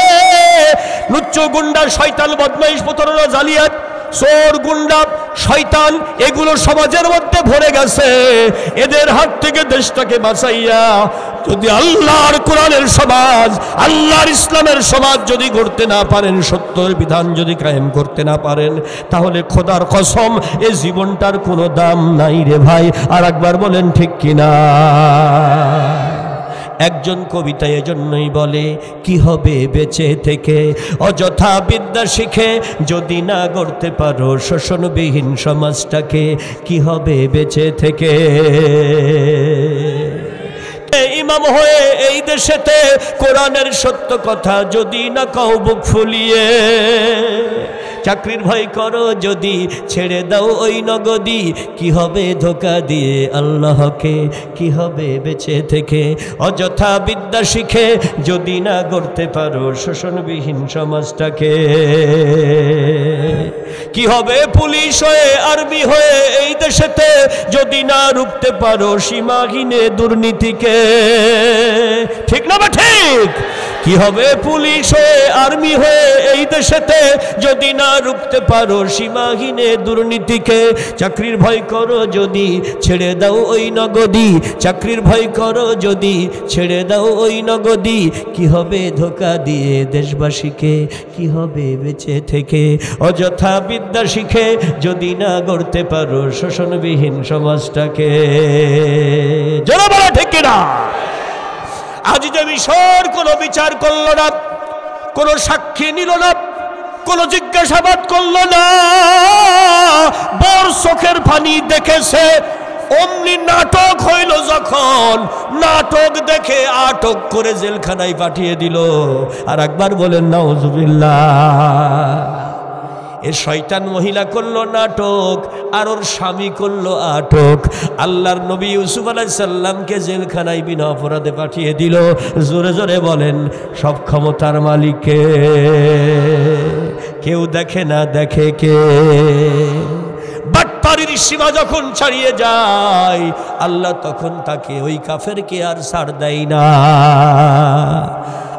লুচ্চ গুন্ডা, শয়তান, বদমাইশ, প্রতারণা, জালিয়াত, চোর, গুন্ডা, শয়তান, এগুলো সমাজের মধ্যে ভরে গেছে। এদের হাত থেকে দেশটাকে বাঁচাইয়া যদি আল্লাহর কোরআনের সমাজ, আল্লাহর ইসলামের সমাজ যদি গড়তে না পারেন, সত্যের বিধান যদি কায়েম করতে না পারেন, তাহলে খোদার কসম এ জীবনটার কোনো দাম নাই রে ভাই। আর একবার বলেন ঠিক কিনা? একজন কবিতা এজন্যই বলে, কি হবে বেঁচে থেকে অযথা বিদ্যা শিখে যদি না গড়তে পারো শোষণবিহীন সমাজটাকে? কি হবে বেঁচে থেকে? ইমাম হয়ে এই দেশেতে কোরআনের সত্য কথা যদি না কও বুক ফুলিয়ে, চাকরির ভয় করো যদি ছেড়ে দাও ওই নগদি, কি হবে ধোকা দিয়ে আল্লাহকে? কি হবে বেঁচে থেকে অযথা বিদ্যা শিখে যদি না গড়তে পারো শোষণবিহীন সমাজটাকে? কি হবে পুলিশ হয়ে, আর্মি হয়ে এই দেশেতে যদি না রুখতে পারো সীমাহীনে দুর্নীতিকে? ঠিক না বা ঠিক? কি হবে পুলিশ হয়ে, আর্মি হয়ে এই দেশেতে যদি না রুখতে পারো সীমাহীনে দুর্নীতিকে? চাকরির ভয় করো যদি ছেড়ে দাও ওই নগদি, চাকরির ভয় করো যদি ছেড়ে দাও ওই নগদি, কি হবে ধোকা দিয়ে দেশবাসীকে? কি হবে বেঁচে থেকে অযথা বিদ্যা শিখে যদি না গড়তে পারো শোষণবিহীন সমাজটাকে? জোরে বলো ঠিক কিনা? আজিজ মিশর কোনো বিচার করল না, কোনো সাক্ষী নিল না, কোনো জিজ্ঞাসাবাদ করল না। বর চোখের পানি দেখেছে, অমনি নাটক হইল। যখন নাটক দেখে আটক করে জেলখানায় পাঠিয়ে দিল। আর একবার বলেন নাউজুবিল্লাহ। এ শয়তান মহিলা করলো নাটক, আর ওর স্বামী করলো আটক। আল্লাহর নবী ইউসুফ আলাইহিস সালামকে জেলখানায় বিনা অপরাধে পাঠিয়ে দিল। জোরে জোরে বলেন, সব ক্ষমতার মালিককে কেউ দেখে না, দেখে কে? বাটপাড়ির সীমা যখন ছাড়িয়ে যায় আল্লাহ তখন তাকে, ওই কাফেরকে আর ছাড় দেয় না।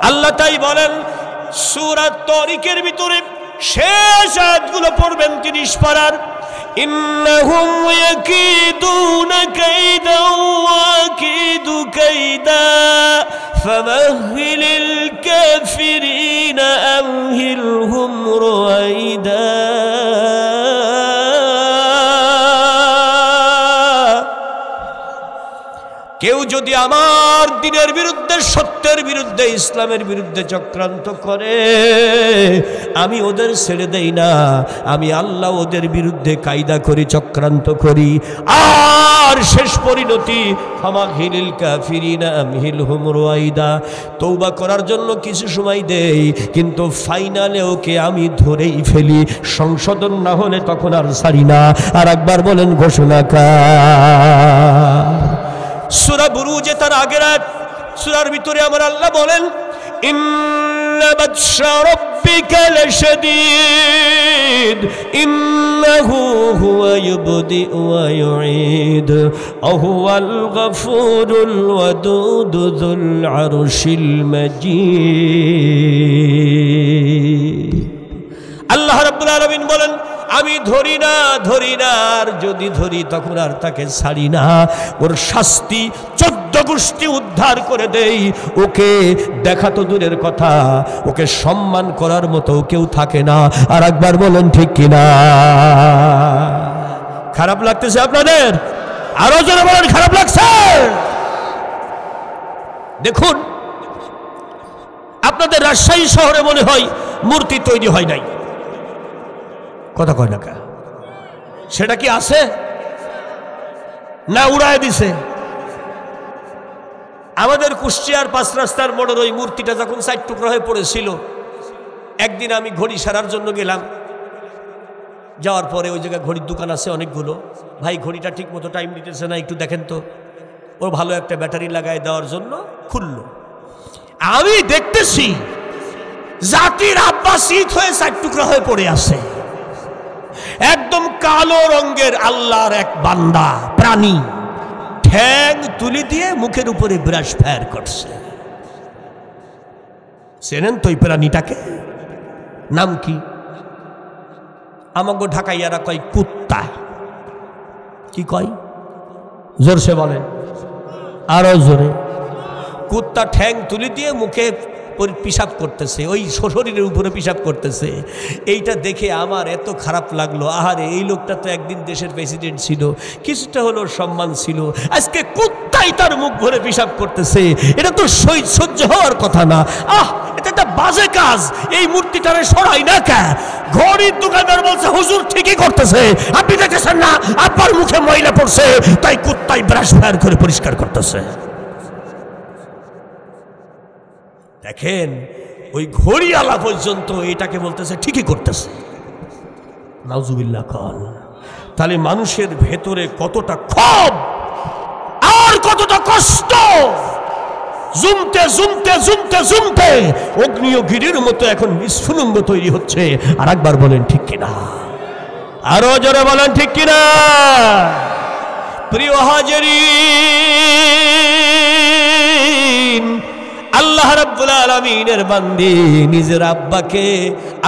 আল্লাহ তাই বলেন সূরা তারিকের ভিতরে শেষ আয়াতগুলো পড়বেন 30 পারার, ইন্নাহুম ইয়াকিদুনা কাইদা ওয়া কিদু কাইদা ফামাহহিলিল কাফিরিনা আমহিলহুম রুয়াইদা। কেউ যদি আমার দ্বীনের বিরুদ্ধে, সত্যের বিরুদ্ধে, ইসলামের বিরুদ্ধে চক্রান্ত করে, আমি ওদের ছেড়ে দেই না। আমি আল্লাহ ওদের বিরুদ্ধে কায়দা করি, চক্রান্ত করি। আর শেষ পরিণতি ফামাহহিলিল কাফিরিনা আমহিলহুম রুয়াইদা। তওবা করার জন্য কিছু সময় দেই, কিন্তু ফাইনালে ওকে আমি ধরেই ফেলি। সংশোধন না হলে তখন আর ছাড়ি না। আর একবার বলেন ঘোষণা কার? সূরা সূরা বুরুজে তার আগের সূরার ভিতরে আমার আল্লাহ বলেন, ইন্না বাতশা রাব্বিকা লাশাদীদ ইন্নাহু হুয়া ইবদিউ ওয়া ইউঈদ ওয়াহুয়াল গফুরুল ওয়াদুদ যুল আরশিল মাজিদ। আল্লাহ রাব্বুল আলামিন বলেন, আমি ধরি না আর যদি ধরি তখন আর তাকে ছাড়ি না, ওর শাস্তি 14 গোষ্ঠী উদ্ধার করে দেই। ওকে দেখা তো দূরের কথা, ওকে সম্মান করার মতো কেউ থাকে না। আর একবার বলেন ঠিক কিনা? খারাপ লাগতেছে আপনাদের? আরো জোরে বলেন খারাপ লাগছে? দেখুন, আপনাদের রাজশাহী শহরে মনে হয় মূর্তি তৈরি হয় নাই, কথা কয় না কা? সেটা কি আছে না উড়ায় দিছে? আমাদের কুষ্টিয়ার 5 রাস্তার মোড়ের ওই মূর্তিটা যখন 4 টুকরা হয়ে পড়েছিল, একদিন আমি ঘড়ি সারার জন্য গেলাম। যাওয়ার পরে ওই জায়গায় ঘড়ির দোকান আছে অনেকগুলো। ভাই, ঘড়িটা ঠিক মতো টাইম দিতেছে না, একটু দেখেন তো। ওর ভালো একটা ব্যাটারি লাগায় দেওয়ার জন্য খুলল। আমি দেখতেছি জাতির আব্বাস ঈদ হয়ে 4 টুকরা হয়ে পড়ে আছে। একদম কালো রঙের আল্লাহর এক বান্দা প্রাণী, ঠ্যাং তুলি দিয়ে মুখের উপরে ব্রাশ ফায়ার করছে। চেনেন তো এই প্রাণীটাকে? নাম কি? আমাকে ঢাকাইয়ারা কয় কুত্তা। কি কয়? জোরসে বলেন, আরো জোরে। কুত্তা ঠ্যাং তুলি দিয়ে মুখে পিশাব করতেছে, ওই শরীরের উপরে পিশাব করতেছে। এইটা দেখে আমার এত খারাপ লাগলো। আহারে, এই লোকটা তো একদিন দেশের প্রেসিডেন্ট ছিল, কিছুটা হলো সম্মান ছিল, আজকে কুত্তাই তার মুখ ভরে পিশাব করতেছে। এটা তো সহ্য হওয়ার কথা না। এটা একটা বাজে কাজ। এই মূর্তিটারে সরাই না কে? ঘড়ির দোকানদার বলছে হুজুর ঠিকই করতেছে, আপনি দেখেছেন না আপনার মুখে ময়লা পড়ছে, তাই কুত্তাই ব্রাশ ফায়ার করে পরিষ্কার করতেছে। দেখেন, ওই ঘড়িওয়ালা পর্যন্ত এটাকে বলতেছে ঠিকই করতেছে। নাউজুবিল্লাহ কল। তাহলে মানুষের ভেতরে কতটা ক্ষোভ আর কতটা কষ্ট, জুমতে জুমতে জুমতে জুমতে অগ্নিগিরির মতো এখন বিস্ফুলিঙ্গ তৈরি হচ্ছে। আর একবার বলেন ঠিক কিনা? আরো জোরে বলেন ঠিক কিনা? প্রিয় হাজিরিন, আল্লাহ রাব্বুল আলামিনের বান্দি নিজের আব্বাকে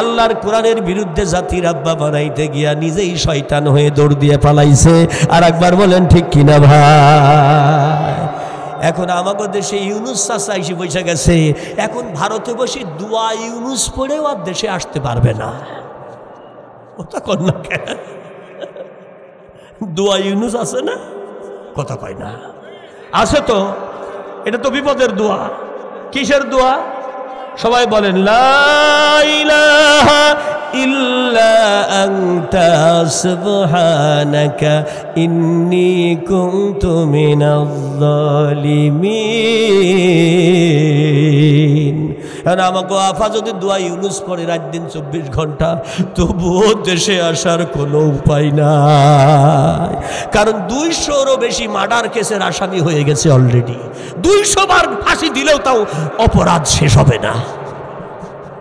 আল্লাহর কোরআনের বিরুদ্ধে জাতির আব্বা বানাইতে গিয়া নিজেই শয়তান হয়ে দৌড় দিয়ে পালাইছে। আর একবার বলেন ঠিক কিনা ভাই? এখন আমাদের দেশে ইউনুস চাচা এসে বসে গেছে। এখন ভারতে বসে দোয়া ইউনুস পড়েও আর দেশে আসতে পারবে না। ওটা কর না কেন? দোয়া ইউনুস আছে না? কথা কয় না? আছে তো। এটা তো বিপদের দোয়া। কিসের দোয়া? সবাই বলেন লা ইলাহা ইল্লা আনতা সুবহানাকা ইন্নী কুনতু মিনাজ জালিমিন। আর আমাকে আফা যদি দোয়া ইউনুস পড়ে রাত দিন 24 ঘন্টা, তবুও দেশে আসার কোনো উপায় নাই। কারণ 200-রও বেশি মার্ডার কেসের আসামি হয়ে গেছে অলরেডি। 200 বার ফাঁসি দিলেও তাও অপরাধ শেষ হবে না।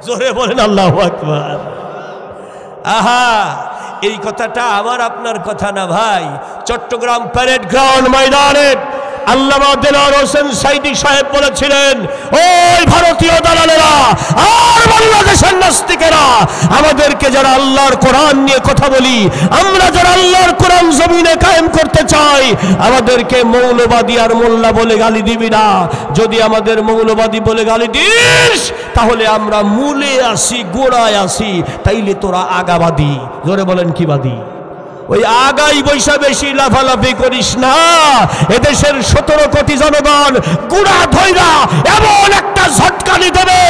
জোরে বলেন আল্লাহু আকবার। আহা, এই কথাটা আমার আপনার কথা না ভাই। চট্টগ্রাম প্যারেড গ্রাউন্ড ময়দানে আল্লামা দেলোয়ার হোসেন সাইদি সাহেব বলেছিলেন, ওই ভারতীয় দালালেরা আর বাংলাদেশের নাস্তিকেরা, আমাদেরকে যারা আল্লাহর কোরআন নিয়ে কথা বলি, আমরা যারা আল্লাহর কোরআন জমিনে কায়েম করতে চাই, আমাদেরকে মৌলবাদী আর মোল্লা বলে গালি দিবি না। যদি আমাদের মৌলবাদী বলে গালি দিস, তাহলে আমরা মূলে আসি, গোড়ায় আসি, তাইলে তোরা আগাবাদী। জোরে বলেন কি বাদী? ওই আগাই বৈশা বেশি লাফালাফি করিস না। এদেশের 17 কোটি জনগণ গুড়া ধইরা এমন একটা ঝটকানি দেবে,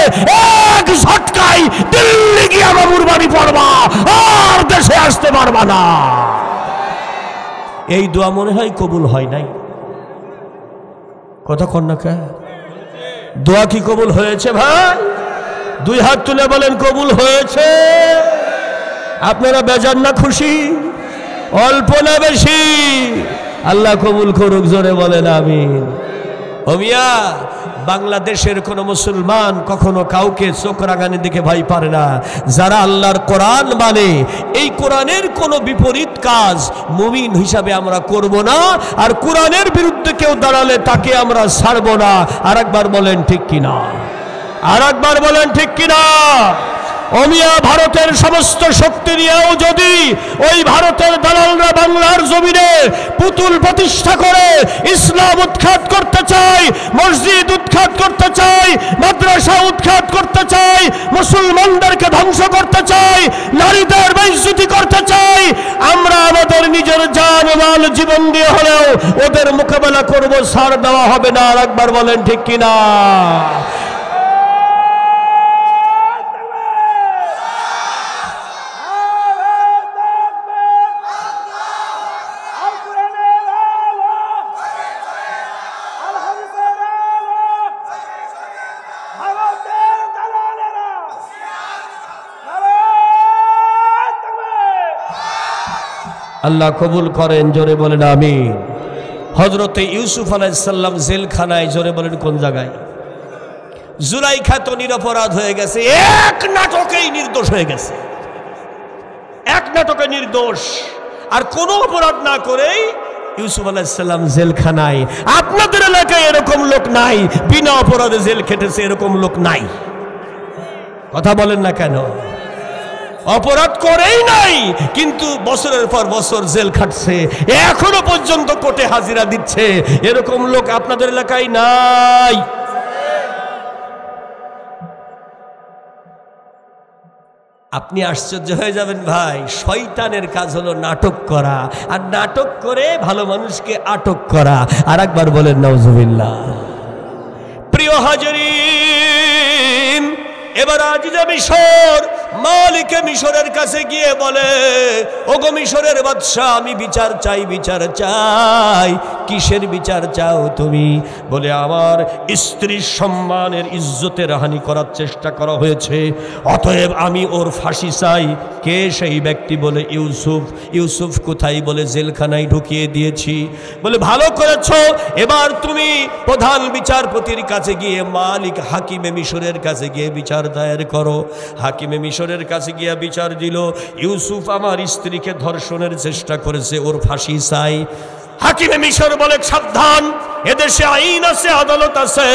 এক ঝটকাই দিল্লি গিয়ে মামুর বাড়ি পড়বা, আর দেশে আসতে পারবা না। এই দোয়া মনে হয় কবুল হয় নাই। কথা কন না কে? দোয়া কি কবুল হয়েছে ভাই? 2 হাত তুলে বলেন কবুল হয়েছে। আপনারা বেজান না খুশি? অল্প না বেশি? আল্লাহ কবুল করুক। জোরে বলেন আমিন। ও মিয়া, বাংলাদেশের কোন মুসলমান কখনো কাউকে চোখ রাঙানি দেখে ভয় পারে না। যারা আল্লাহর কোরআন মানে, এই কোরআনের কোনো বিপরীত কাজ মুমিন হিসাবে আমরা করব না, আর কোরআনের বিরুদ্ধে কেউ দাঁড়ালে তাকে আমরা ছাড়ব না। আর একবার বলেন ঠিক কিনা, আর একবার বলেন ঠিক কিনা। অমিয়া, ভারতের সমস্ত শক্তি নিয়েও যদি ওই ভারতের দালালরা বাংলার জমিনে পুতুল প্রতিষ্ঠা করে ইসলাম উৎখাত করতে চায়, মসজিদ উৎখাত করতে চায়, মাদ্রাসা উৎখাত করতে চায়, মুসলমানদেরকে ধ্বংস করতে চায়, নারীদের বেইজ্জতি করতে চায়, আমরা আমাদের নিজের জান মাল জীবন দিয়ে হলেও ওদের মোকাবেলা করব, ছাড় দেওয়া হবে না। আর একবার বলেন ঠিক কিনা। আল্লাহ কবুল করেন, জোরে বলেন আমিন। হযরতে ইউসুফ আলাইহিস সালাম জেলখানায়, জোরে বলেন কোন জায়গায়? জুলাইখা তো নিরপরাধ হয়ে গেছে, এক নাটকেই নির্দোষ হয়ে গেছে, এক নাটকে নির্দোষ, আর কোনো অপরাধ না করেই ইউসুফ আলাইহিস সালাম জেলখানায়। আপনাদের এলাকায় এরকম লোক নাই বিনা অপরাধে জেল খেটেছে? এরকম লোক নাই? কথা বলেন না কেন? অপরাধ করেই নাই, কিন্তু বছরের পর বছর জেল খাটছে, এখনো পর্যন্ত কোর্টে হাজিরা দিচ্ছে। এরকম লোক আপনাদের এলাকায় নাই? আপনি আশ্চর্য হয়ে যাবেন ভাই, শয়তানের কাজ হলো নাটক করা, আর নাটক করে ভালো মানুষকে আটক করা। আর একবার বলেন নাউজুবিল্লাহ। প্রিয় হাজিরিন, এবার আজিজে মিশর মালিকে মিশরের কাছে গিয়ে বলে, ওগো মিশরের বাদশা, আমি বিচার চাই, বিচার চাই। কিসের বিচার চাও তুমি? বলে, আমার স্ত্রীর সম্মানের ইজ্জতের হানি করার চেষ্টা করা হয়েছে, অতএব আমি ওর ফাঁসি চাই। কে সেই ব্যক্তি? বলে ইউসুফ। ইউসুফ কোথায়? বলে জেলখানায় ঢুকিয়ে দিয়েছি। বলে ভালো করেছো, এবার তুমি প্রধান বিচারপতির কাছে গিয়ে, মালিক হাকিমে মিশরের কাছে গিয়ে বিচার দায়ের করো। হাকিমে মিশরের কাছে গিয়ে বিচার দিল, ইউসুফ আমার স্ত্রীকে ধর্ষণের চেষ্টা করেছে, ওর ফাঁসি চাই। হাকিমে মিশর বলে, সাবধান, এদেশে আইন আছে, আদালত আছে,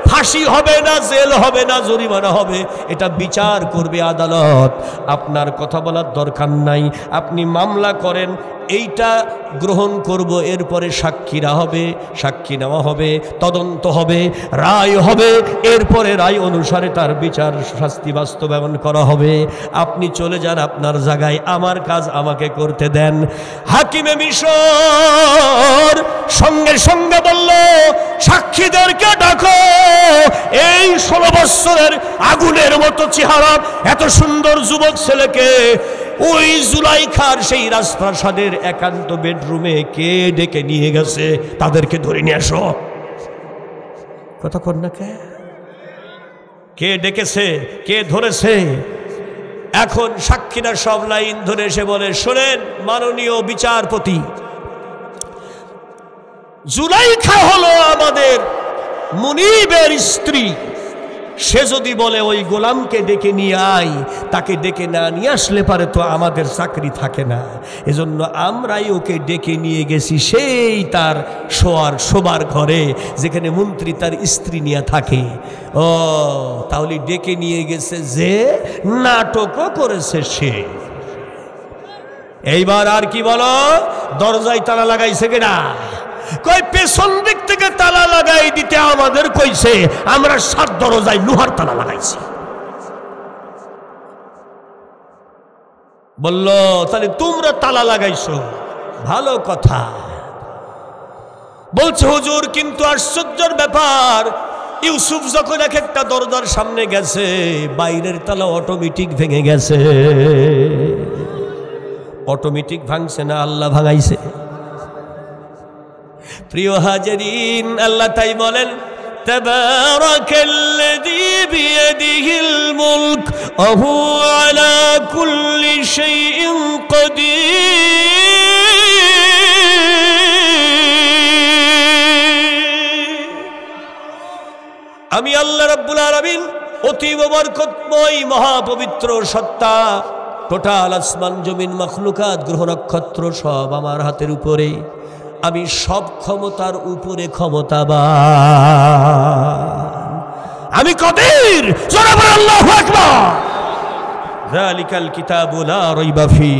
ফাঁসি হবে না, জেল হবে না, জরিমানা হবে, এটা বিচার করবে আদালত। আপনার কথা বলার দরকার নাই, আপনি মামলা করেন, এইটা গ্রহণ করব, এরপরে সাক্ষীরা হবে, সাক্ষী নেওয়া হবে, তদন্ত হবে, রায় হবে, এরপরে রায় অনুসারে তার বিচার শাস্তি বাস্তবায়ন করা হবে। আপনি চলে যান আপনার জায়গায়, আমার কাজ আমাকে করতে দেন। হাকিমে মিশর সঙ্গে সঙ্গে বলল, সাক্ষীদেরকে ডাকো। এই 16 বছরের আগুনের মতো চেহারা এত সুন্দর যুবক ছেলেকে ওই জুলাইখার সেই রাজপ্রাসাদের একান্ত বেডরুমে কে ডেকে নিয়ে গেছে? তাদেরকে ধরে নিয়ে আসো। কথা কর না, কে ডেকেছে, কে ধরেছে? এখন সাক্ষীরা সব লাইন ধরে এসে বলে, শোনেন মাননীয় বিচারপতি, জুলাইখা হলো আমাদের মুনিবের স্ত্রী। সে যদি বলে ওই গোলামকে ডেকে নিয়ে আই, তাকে ডেকে না নিয়ে আসলে পারে তো আমাদের চাকরি থাকে না, এজন্য আমরাই ওকে ডেকে নিয়ে গেছি সেই তার শোবার ঘরে, যেখানে মন্ত্রী তার স্ত্রী নিয়ে থাকে। ও তাহলে ডেকে নিয়ে গেছে যে, নাটকও করেছে সে। এইবার আর কি বলো? দরজায় তালা লাগাইছে কিনা? কই পেছন দিক থেকে তালা লাগাই দিতে আমাদের কইছে, আমরা 7 দরজায় লোহার তালা লাগাইছি। বলল, তাহলে তোমরা তালা লাগাইছো, ভালো কথা। বলছে, হুজুর কিন্তু আশ্চর্যের ব্যাপার, ইউসুফ যখন এক একটা দরজার সামনে গেছে, বাইরের তালা অটোমেটিক ভেঙে গেছে। অটোমেটিক ভাঙছে না, আল্লাহ ভাঙাইছে। প্রিয় হাজিরিন, আল্লাহ তাই বলেন, তাবারাকাল্লাযী বিয়াদিহিল মুলক ওয়া হুয়া আলা কুল্লি শাইইন কাদির। আমি আল্লাহ রাব্বুল আলামিন অতীব বরকতময় মহাপবিত্র সত্তা, টোটাল আসমান জমিন মাখলুকাত গ্রহ নক্ষত্র সব আমার হাতের উপরে, আমি সব ক্ষমতার উপরে ক্ষমতাবান, আমি কদির। জোরে বলেন আল্লাহু আকবার। যালিকাল কিতাবু লা রাইবা ফি,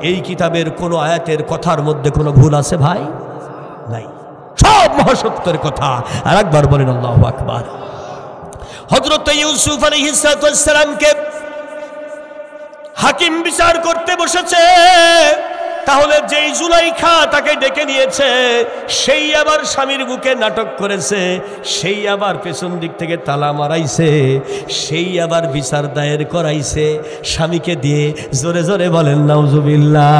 এই কিতাবের কোন আয়াতের কথার মধ্যে কোনো ভুল আছে ভাই? নাই, সব মহাসত্যের কথা। আর একবার বলেন আল্লাহু আকবার। হযরত ইউসুফ আলাইহিস সালামকে হাকিম বিচার করতে বসেছে, তাহলে যেই জুলাইখা তাকে ডেকে নিয়েছে সেই আবার স্বামীর বুকে নাটক করেছে, সেই আবার পেছন দিক থেকে তালা মারাইছে, সেই আবার বিচার দায়ের করাইছে স্বামীকে দিয়ে। জোরে জোরে বলেন নাউজুবিল্লাহ।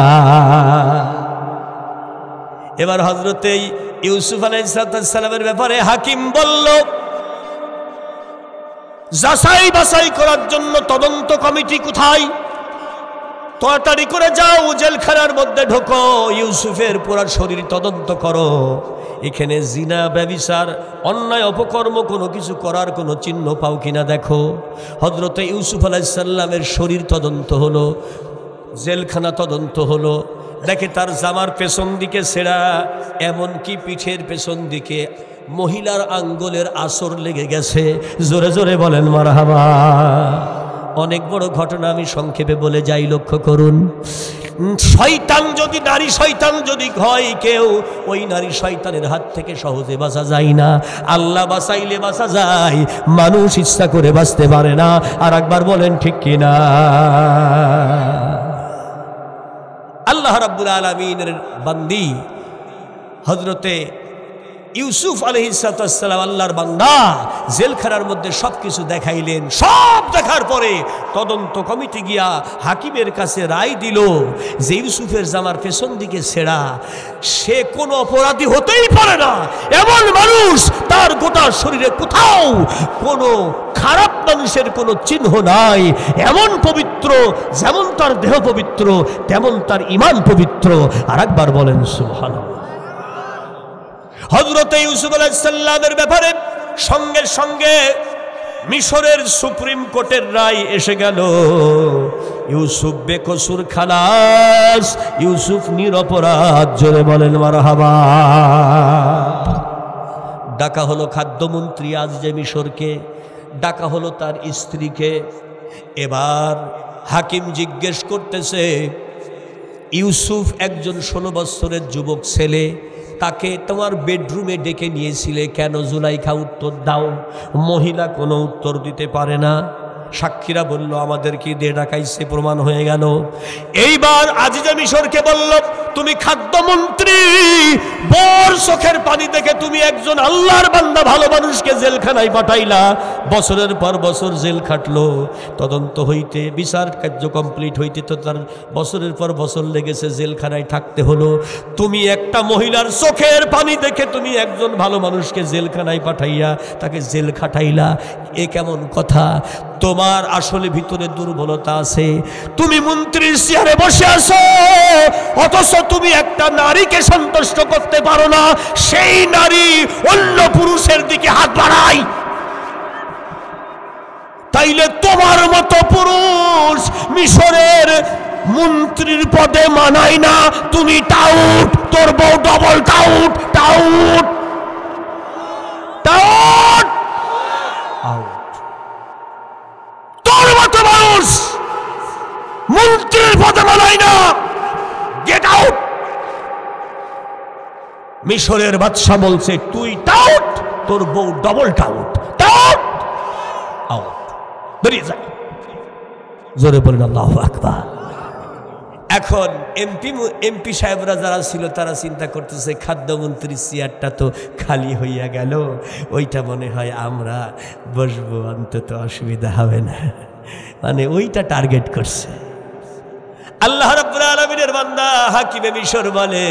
এবার হযরতে ইউসুফ আলাইহিস সালামের ব্যাপারে হাকিম বলল, যাচাই বাছাই করার জন্য তদন্ত কমিটি কোথায়? তাড়াতাড়ি করে যাও, জেলখানার মধ্যে ঢোকো, ইউসুফের পুরো শরীর তদন্ত করো। এখানে জিনা, ব্যভিচার, অন্যায় অপকর্ম কোনো কিছু করার কোনো চিহ্ন পাও কিনা দেখো। হযরতে ইউসুফ আলাইহিস সালামের শরীর তদন্ত হলো, জেলখানা তদন্ত হলো। দেখে তার জামার পেছন দিকে ছেঁড়া, এমনকি পিঠের পেছন দিকে মহিলার আঙ্গুলের আসর লেগে গেছে। জোরে জোরে বলেন মারহাবা। অনেক বড় ঘটনা, আমি সংক্ষেপে বলে যাই, লক্ষ্য করুন। শয়তান যদি, নারী শয়তান যদি হয় কেউ, ওই নারী শয়তানের হাত থেকে সহজে বাঁচা যায় না। আল্লাহ বাঁচাইলে বাঁচা যায়, মানুষ ইচ্ছা করে বাঁচতে পারে না। আর একবার বলেন ঠিক কিনা? আল্লাহ রাব্বুল আলামিনের বান্দি হযরতে ইউসুফ আলাইহিস সালাম আল্লাহর বান্দা জেলখানার মধ্যে সবকিছু দেখাইলেন। সব দেখার পরে তদন্ত কমিটি গিয়া হাকিমের কাছে রায় দিল যে ইউসুফের জামার পেছন দিকে ছেঁড়া, সে কোনো অপরাধী হতেই পারে না। এমন মানুষ, তার গোটা শরীরে কোথাও কোনো খারাপ মানুষের কোনো চিহ্ন নাই। এমন পবিত্র, যেমন তার দেহ পবিত্র তেমন তার ঈমান পবিত্র। আর একবার বলেন সুবহানাল্লাহ। হযরতে ইউসুফ আলাইহিস সালামের ব্যাপারে সঙ্গে সঙ্গে মিশরের সুপ্রিম কোর্টের রায় এসে গেল। ইউসুফ বেকসুর খালাস, ইউসুফ নিরপরাধ। জোরে বলেন মারহাবা। ডাকা হলো খাদ্যমন্ত্রী আজিজে মিশরকে, ডাকা হলো তার স্ত্রীকে। এবার হাকিম জিজ্ঞেস করতেছে, ইউসুফ একজন 16 বছরের যুবক ছেলে, তাকে তোমার বেডরুমে ডেকে নিয়েছিলে কেন? জুলাইখা উত্তর দাও। মহিলা কোনো উত্তর দিতে পারে না। সাক্ষীরা বলল, আমাদেরকে দিয়ে ডাকাইছে, প্রমাণ হয়ে গেল। এইবার আজিজে মিশরকে বলল, তুমি খাদ্যমন্ত্রী, বর চোখের পানি দেখে তুমি একজন আল্লাহর বান্দা ভালো মানুষকে জেলখানায় পাঠাইলা। বছরের পর বছর জেল খাটলো, তদন্ত হইতে, বিচার কার্য কমপ্লিট হইতে তো তার বছরের পর বছর লেগেছে, জেলখানায় থাকতে হলো। তুমি একটা মহিলার চোখের পানি দেখে তুমি একজন ভালো মানুষকে জেলখানায় পাঠাইয়া তাকে জেল খাটাইলা। এ কেমন কথা? তোমার আসলে ভিতরে দুর্বলতা আছে। তুমি মন্ত্রীর চেয়ারে বসে আছো, অথচ তুমি একটা নারীকে সন্তুষ্ট করতে পারো না। সেই নারী অন্য পুরুষের দিকে হাত বাড়ায়। তাইলে তোমার মতো পুরুষ মিশরের মন্ত্রীর পদে মানায় না। তুমি টাউট, তোর বউ double tout. Tout tout out. তোর মতো মানুষ মন্ত্রীর পদে মানায় না। Get out. মিশরের বাদশা বলছে, তুই টাউট, তোর বউ ডবল টাউট। টাউট আউট, বেরিয়ে যায়। জোরে বলেন আল্লাহু আকবার। এখন এমপি সাহেবরা যারা ছিল তারা চিন্তা করতেছে, খাদ্যমন্ত্রীর চেয়ারটা তো খালি হইয়া গেল, ওইটা মনে হয় আমরা বসবো, অন্তত অসুবিধা হবে না। মানে ওইটা টার্গেট করছে। আল্লাহ রাব্বুল আলামিনের বান্দা হাকিমে মিশর বলে,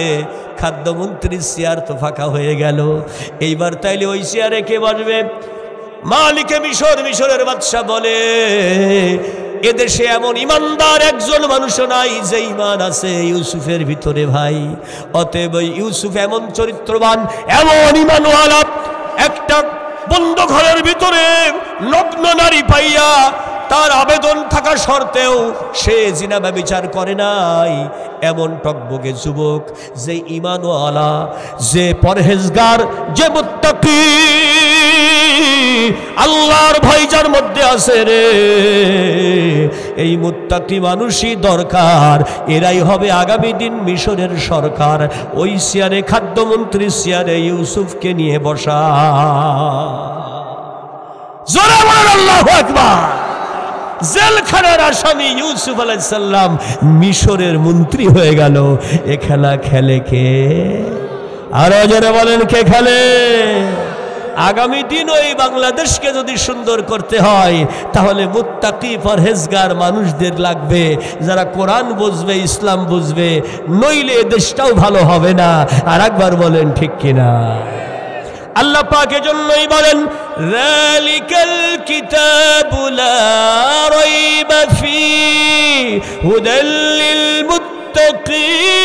খাদ্যমন্ত্রীর চেয়ার তো ফাঁকা হয়ে গেল, এইবার তাইলে ওই চেয়ারে কে বসবে? মালিকে মিশর, মিশরের বাদশা বলে, এদেশে এমন ইমানদার একজন মানুষ নাই যে ইমান আছে ইউসুফের ভিতরে ভাই। অতএব ইউসুফ এমন চরিত্রবান, এমন ইমানওয়ালা, একটা বন্ধ ঘরের ভিতরে নগ্ন নারী পাইয়া তার আবেদন থাকা সত্ত্বেও সে জিনা ব্যভিচার করে নাই, এমন টকবগে যুবক যে ঈমানওয়ালা, যে পরহেজগার, যে মুত্তাকি, আল্লাহর ভয় যার মধ্যে আছে রে, এই মুত্তাকি মানুষই দরকার। এরাই হবে আগামী দিন মিশরের সরকার। ওই চেয়ারে, খাদ্যমন্ত্রী চেয়ারে ইউসুফকে নিয়ে বসা। জোরে বলেন আল্লাহু আকবার। জেলখানার আসামি ইউসুফ আলাইহিস সালাম মিশরের মন্ত্রী হয়ে গেল। এ খেলা খেলে কে? আরো জোরে বলেন কে খেলে? আগামী দিন ওই বাংলাদেশকে যদি সুন্দর করতে হয় তাহলে মুত্তাকি পরহেজগার মানুষদের লাগবে, যারা কোরআন বুঝবে, ইসলাম বুঝবে, নইলে দেশটাও ভালো হবে না। আর একবার বলেন ঠিক কিনা? আল্লাহ পাক এজন্যই বলেন যালিকাল কিতাবু লা রাইবা ফি হুদাল লিল মুত্তাকিন।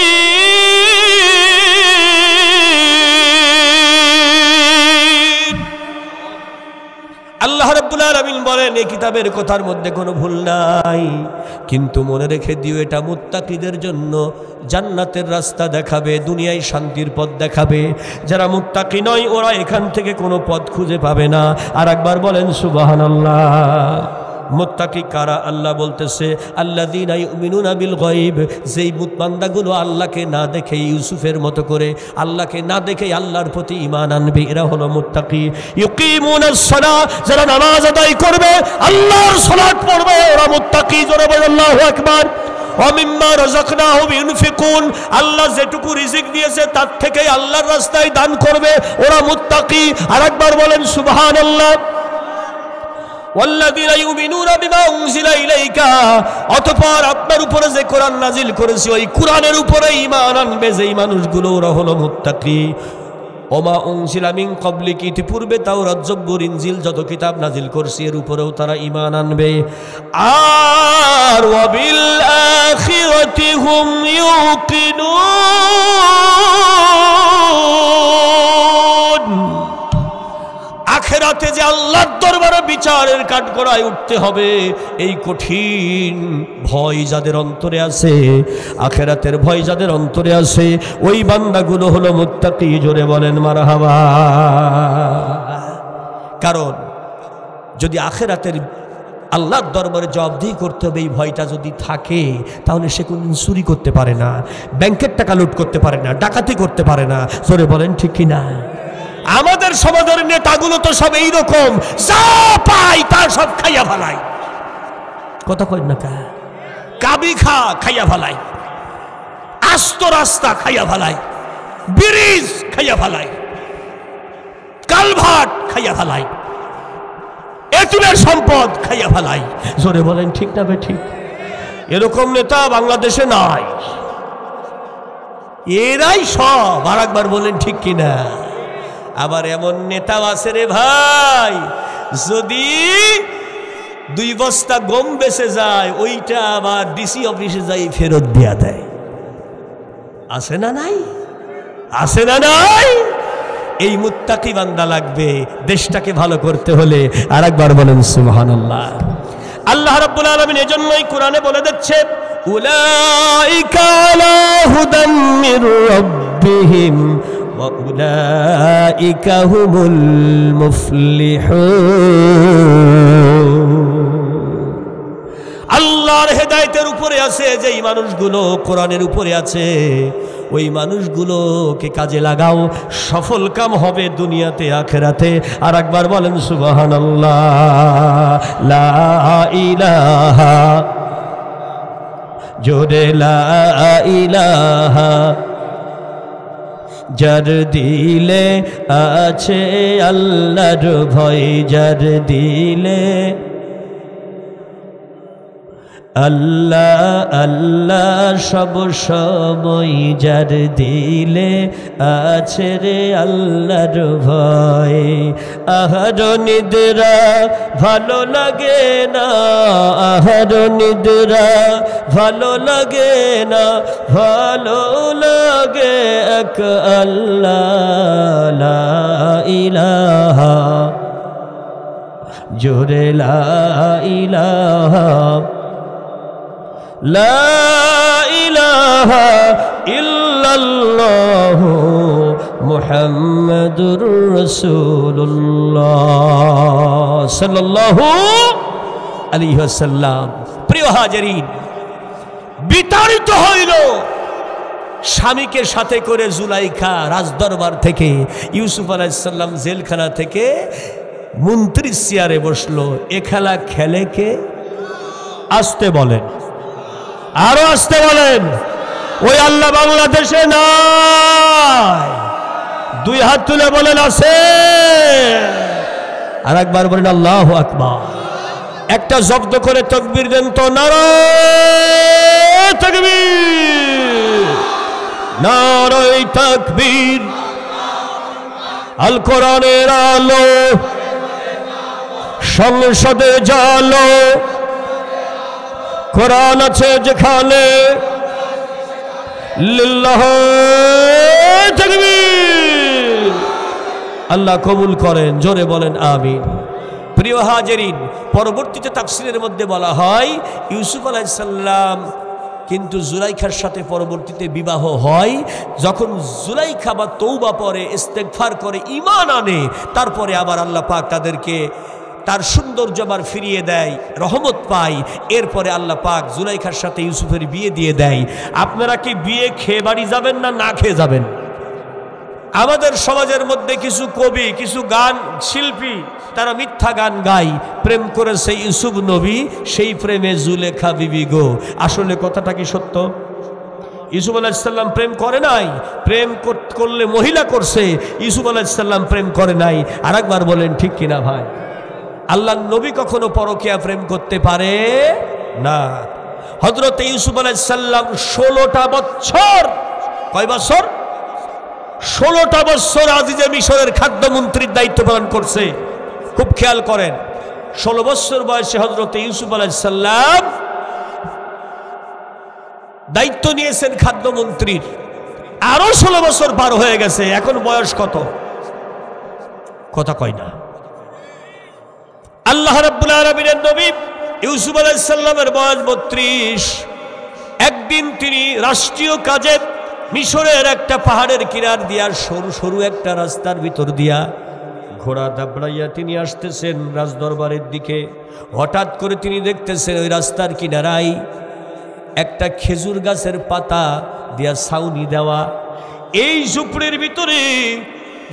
আল্লাহ রাব্বুল আলামিন বলেন এই কিতাবের কথার মধ্যে কোনো ভুল নাই, কিন্তু মনে রেখে দিও এটা মুত্তাকিদের জন্য জান্নাতের রাস্তা দেখাবে, দুনিয়ায় শান্তির পথ দেখাবে। যারা মুত্তাকি নয় ওরা এখান থেকে কোনো পথ খুঁজে পাবে না। আর একবার বলেন সুবহানাল্লাহ। মুত্তাকি কারা? আল্লাহ বলতেছে আল্লাযীনা ইউমিনুনা বিল গায়ব, যেই বান্দাগুলো আল্লাহকে না দেখে ইউসুফের মতো করে আল্লাহকে না দেখে আল্লাহর প্রতি ঈমান আনবে, এরা হলো মুত্তাকি। ইউকিমুনাস সালাহ, যারা নামাজ আদায় করবে, আল্লাহর সালাত পড়বে, ওরা মুত্তাকি। জোরে বলেন আল্লাহু আকবার। ওমিম্মা রাযাকনাহুম ইউনফিকুন, আল্লাহ যেটুকু রিজিক দিয়েছে তার থেকে আল্লাহর রাস্তায় দান করবে, ওরা মুত্তাকি। আরেকবার বলেন সুবহানাল্লাহ। ওয়াল্লাযীনা ইউমিনুনা বিমা উনজিলা ইলাইকা, অতঃপর আপনার উপরে যে কোরআন নাজিল করেছি ওই কোরআনের উপরে ঈমান আনবে যেই মানুষগুলো, ওরা হলো মুত্তাকি। ওমা উনজিলা মিন ক্বাবলিকি, ইতিপূর্বে তাওরাত, জব্বুর, ইনজিল যত কিতাব নাজিল করছি এর উপরেও তারা ঈমান আনবে। আর ওয়া বিল আখিরাতি হুম ইউকিনুন, আখিরাতে যে আল্লাহর দরবারে বিচারের কাঠগড়ায় উঠতে হবে, এই কঠিন ভয় যাদের অন্তরে আছে, আখিরাতের ভয় যাদের অন্তরে আছে, ওই বান্দাগুলো হলো মুত্তাকি। জোরে বলেন মারহাবা। কারণ যদি আখিরাতের আল্লাহর দরবারে জবাবদিহি করতে হবে এই ভয়টা যদি থাকে, তাহলে সে কোনদিন চুরি করতে পারে না, ব্যাংকের টাকা লুট করতে পারে না, ডাকাতি করতে পারে না। জোরে বলেন ঠিক কিনা? আমাদের সমাজের নেতাগুলো তো সব এইরকম, যা পায় তা সব খাইয়া ফেলায়। কথা কই না কা? কাবি খাইয়া ফেলায়, আস্ত রাস্তা খাইয়া ফেলায়, ব্রিজ খাইয়া ফেলায়, কালভার্ট খাইয়া ফেলায়, এতিমের সম্পদ খাইয়া ফেলায়। জোরে বলেন ঠিক না বে ঠিক? এরকম নেতা বাংলাদেশে নাই, এরাই সব। আর একবার বলেন ঠিক কিনা? আবার এমন নেতাও আছে রে ভাই, যদি 2 বস্তা গম বেচে যায় ওইটা আবার ডিসি অফিসে যাই ফেরত দিয়া দেয়। আছে না নাই? আছে না নাই? এই মুত্তাকি বান্দা লাগবে দেশটাকে ভালো করতে হলে। আর একবার বলেন সুবহানাল্লাহ। আল্লাহ রাব্বুল আলামিন এজন্যই কোরআনে বলে দিচ্ছে উলাইকা আলা হুদাম মির রাব্বিহিম ওয়া উলাইকা হুমুল মুফলিহুন। আল্লাহর হেদায়েতের উপরে আছে যেই মানুষগুলো, কোরআনের উপরে আছে ওই মানুষগুলোকে কাজে লাগাও, সফল কাম হবে দুনিয়াতে আখিরাতে। আর একবার বলেন সুবহানাল্লাহ। লা ইলাহা, জোরে লা ইলাহা, যার দিলে আছে আল্লাহর ভয়, যার দিলে আল্লাহ আল্লাহ সব সময়, যার দিলে আছে রে আল্লাহর ভয়। আহার নিদ্রা ভালো লাগে না, আহার নিদ্রা ভালো লাগে না, ভালো লাগে এক আল্লাহ। লা ইলাহা, জোরে লা ইলাহা লা ইলাহা ইল্লাল্লাহু মুহাম্মাদুর রাসূলুল্লাহ সাল্লাল্লাহু আলাইহি ওয়াসাল্লাম। প্রিয় হাজিরিন, বিতাড়িত হইল স্বামীকে সাথে করে জুলাইখা রাজদরবার থেকে, ইউসুফ আলাইহিস সালাম জেলখানা থেকে মন্ত্রীর চেয়ারে বসলো। এ খেলা খেলে কে? আসতে বলেন, আরো আসতে বলেন। ওই আল্লাহ বাংলাদেশে নাই, দুই হাত তুলে বলেন আছে। আর একবার বলেন আল্লাহু আকবার। একটা জব্দ করে তাকবীর দেন তো, নারায়ে তাকবীর, নারায়ে তাকবীর। আল কোরআনের আলো সংসদে জালো, কোরআন আছে যেখানে লিল্লাহ তাকবীর। আল্লাহ কবুল করেন, জোরে বলেন আমিন। প্রিয় হাজিরিন, পরবর্তীতে তাফসীরের মধ্যে বলা হয় ইউসুফ আলাইহিস সালাম কিন্তু জুলাইখার সাথে পরবর্তীতে বিবাহ হয়। যখন জুলাইখা বা তওবা পরে, ইস্তেগফার করে, ঈমান আনে, তারপরে আবার আল্লাহ পাক তাদেরকে তার সৌন্দর্য আবার ফিরিয়ে দেয়, রহমত পায়। এরপরে আল্লাহ পাক জুলাইখার সাথে ইউসুফের বিয়ে দিয়ে দেয়। আপনারা কি বিয়ে খেয়ে বাড়ি যাবেন না না খেয়ে যাবেন? আমাদের সমাজের মধ্যে কিছু কবি, কিছু গান শিল্পী, তারা মিথ্যা গান গায়। প্রেম করেছে ইউসুফ নবী, সেই প্রেমে জুলেখা বিবি গো। আসলে কথাটা কি সত্য? ইউসুফ আলাইহিস সালাম প্রেম করে নাই, প্রেম করলে মহিলা করছে, ইউসুফ আলাইহিস সালাম প্রেম করে নাই। আর একবার বলেন ঠিক কিনা ভাই? আল্লাহর নবী কখনো পরকীয়া প্রেম করতে পারে না। হযরত ইউসুফ আলাইহিস সালাম 16টা বছর, কয় বছর? 16টা বছর আজিজে মিশরের খাদ্যমন্ত্রীর দায়িত্ব পালন করছে। খুব খেয়াল করেন, 16 বছর বয়সে হযরত ইউসুফ আলাইহিস সালাম দায়িত্ব নিয়েছেন খাদ্যমন্ত্রীর। আরো 16 বছর পার হয়ে গেছে, এখন বয়স কত? কথা কয় না। আল্লাহ রাব্বুল আলামিনের নবী ইউসুফ আলাইহিস সালামের বয়স 32। একদিন তিনি রাষ্ট্রীয় কাজে মিশরের একটা পাহাড়ের কিনার দিয়া, সরু সরু একটা রাস্তার ভিতর দিয়া ঘোড়া দাবড়াইয়া তিনি আসতেছেন রাজদরবারের দিকে। হঠাৎ করে তিনি দেখতেছেন ওই রাস্তার কিনারায় একটা খেজুর গাছের পাতা দিয়া ছাউনি দেওয়া। এই ঝুপড়ির ভিতরে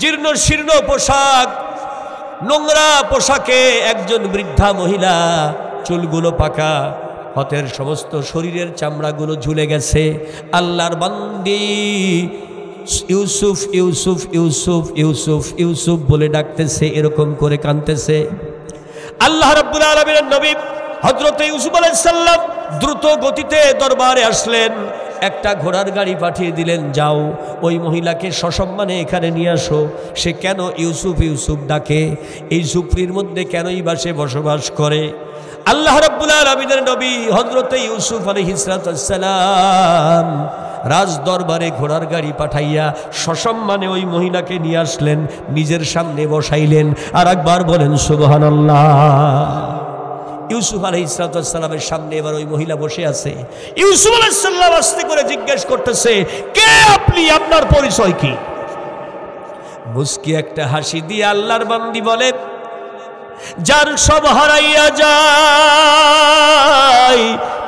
জীর্ণ শীর্ণ পোশাক, নোংরা পোশাকে একজন বৃদ্ধা মহিলা, চুলগুলো পাকা, হতের সমস্ত শরীরের চামড়াগুলো ঝুলে গেছে। আল্লাহর বান্দি ইউসুফ ইউসুফ ইউসুফ ইউসুফ ইউসুফ বলে ডাকতেছে, এরকম করে কাঁদতেছে। আল্লাহ রাব্বুল আলামিনের নবী হযরত ইউসুফ আলাইহিস সালাম দ্রুত গতিতে দরবারে আসলেন। একটা ঘোড়ার গাড়ি পাঠিয়ে দিলেন, যাও ওই মহিলাকে সসম্মানে এখানে নিয়ে আসো। সে কেন ইউসুফ ইউসুফ ডাকে? এই ঝুপড়ির মধ্যে কেনই বা সে বসবাস করে? আল্লাহ রাব্বুল আলামিনের নবী হযরত ইউসুফ আলাইহিস সালাম রাজ দরবারে ঘোড়ার গাড়ি পাঠাইয়া সসম্মানে ওই মহিলাকে নিয়ে আসলেন, নিজের সামনে বসাইলেন। আর একবার বলেন সুবহানাল্লাহ। ইউসুফ আলাইহিস সালামের সামনে এবার ওই মহিলা বসে আছে। ইউসুফ আলাইহিস সালাম আস্তে করে জিজ্ঞেস করতেছে, কে আপনি? আপনার পরিচয় কি? মুস্কি একটা হাসি দিয়ে আল্লাহর বান্দি বলে, যার সব হারাইয়া যায়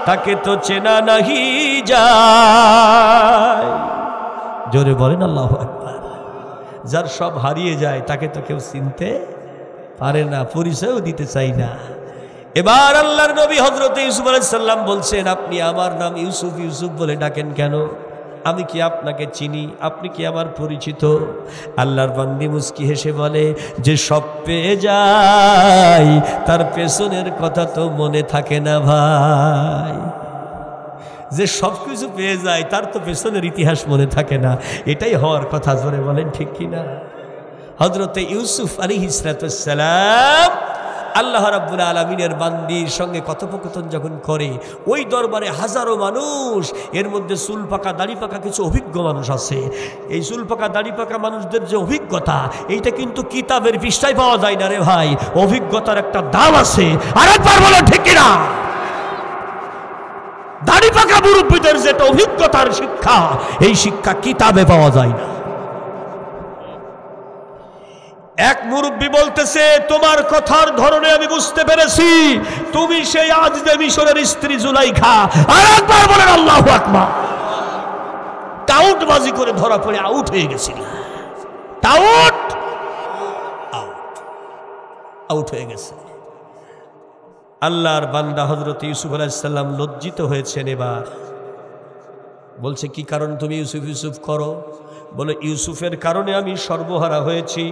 তাকে তো চেনা নাহি যায়। জোরে বলেন আল্লাহু আকবার। যার সব হারিয়ে যায় তাকে তো কেউ চিনতে পারে না, পরিচয়ও দিতে চাই না। এবার আল্লাহর নবী হযরত ইউসুফ আলাইহিস সালাম বলছেন, আপনি আমার নাম ইউসুফ ইউসুফ বলে ডাকেন কেন? আমি কি আপনাকে চিনি? আপনি কি আমার পরিচিত? আল্লাহর বান্দি মুস্কি হেসে বলে, যে সব পেয়ে যায় তার পেছনের কথা তো মনে থাকে না ভাই। যে সব কিছু পেয়ে যায় তার তো পেছনের ইতিহাস মনে থাকে না। এটাই হওয়ার কথা, জোরে বলেন ঠিক কিনা? হযরতে ইউসুফ আলাইহিস সালাম আল্লাহ রাব্বুল আলামিনের বান্দির সঙ্গে কথোপকথন যখন করে, ওই দরবারে হাজারো মানুষ, এর মধ্যে চুল পাকা দাড়ি পাকা কিছু অভিজ্ঞ মানুষ আছে। এই চুল পাকা দাড়ি পাকা মানুষদের যে অভিজ্ঞতা, এইটা কিন্তু কিতাবের পৃষ্ঠায় পাওয়া যায় না রে ভাই। অভিজ্ঞতার একটা দাম আছে। আরেকবার বলো ঠিক কিনা? দাড়ি পাকা মুরব্বীদের যেটা অভিজ্ঞতার শিক্ষা, এই শিক্ষা কিতাবে পাওয়া যায় না। এক মুরব্বী বলতেছে, তোমার কথার ধরনে আমি বুঝতে পেরেছি তুমি সেই আজদে মিশরের স্ত্রী জুলাইখা। আর একবার বলেন আল্লাহু আকবার। টাউটবাজি করে ধরা পড়ে আউট হয়ে গেছিল। আউট হয়ে গেছে। আল্লাহর বান্দা হযরত ইউসুফ আলাইহিস সালাম লজ্জিত হয়েছেন। এবার বলছে, কি কারণ তুমি ইউসুফ ইউসুফ করো? বলে, ইউসুফের কারণে আমি সর্বহারা হয়েছি।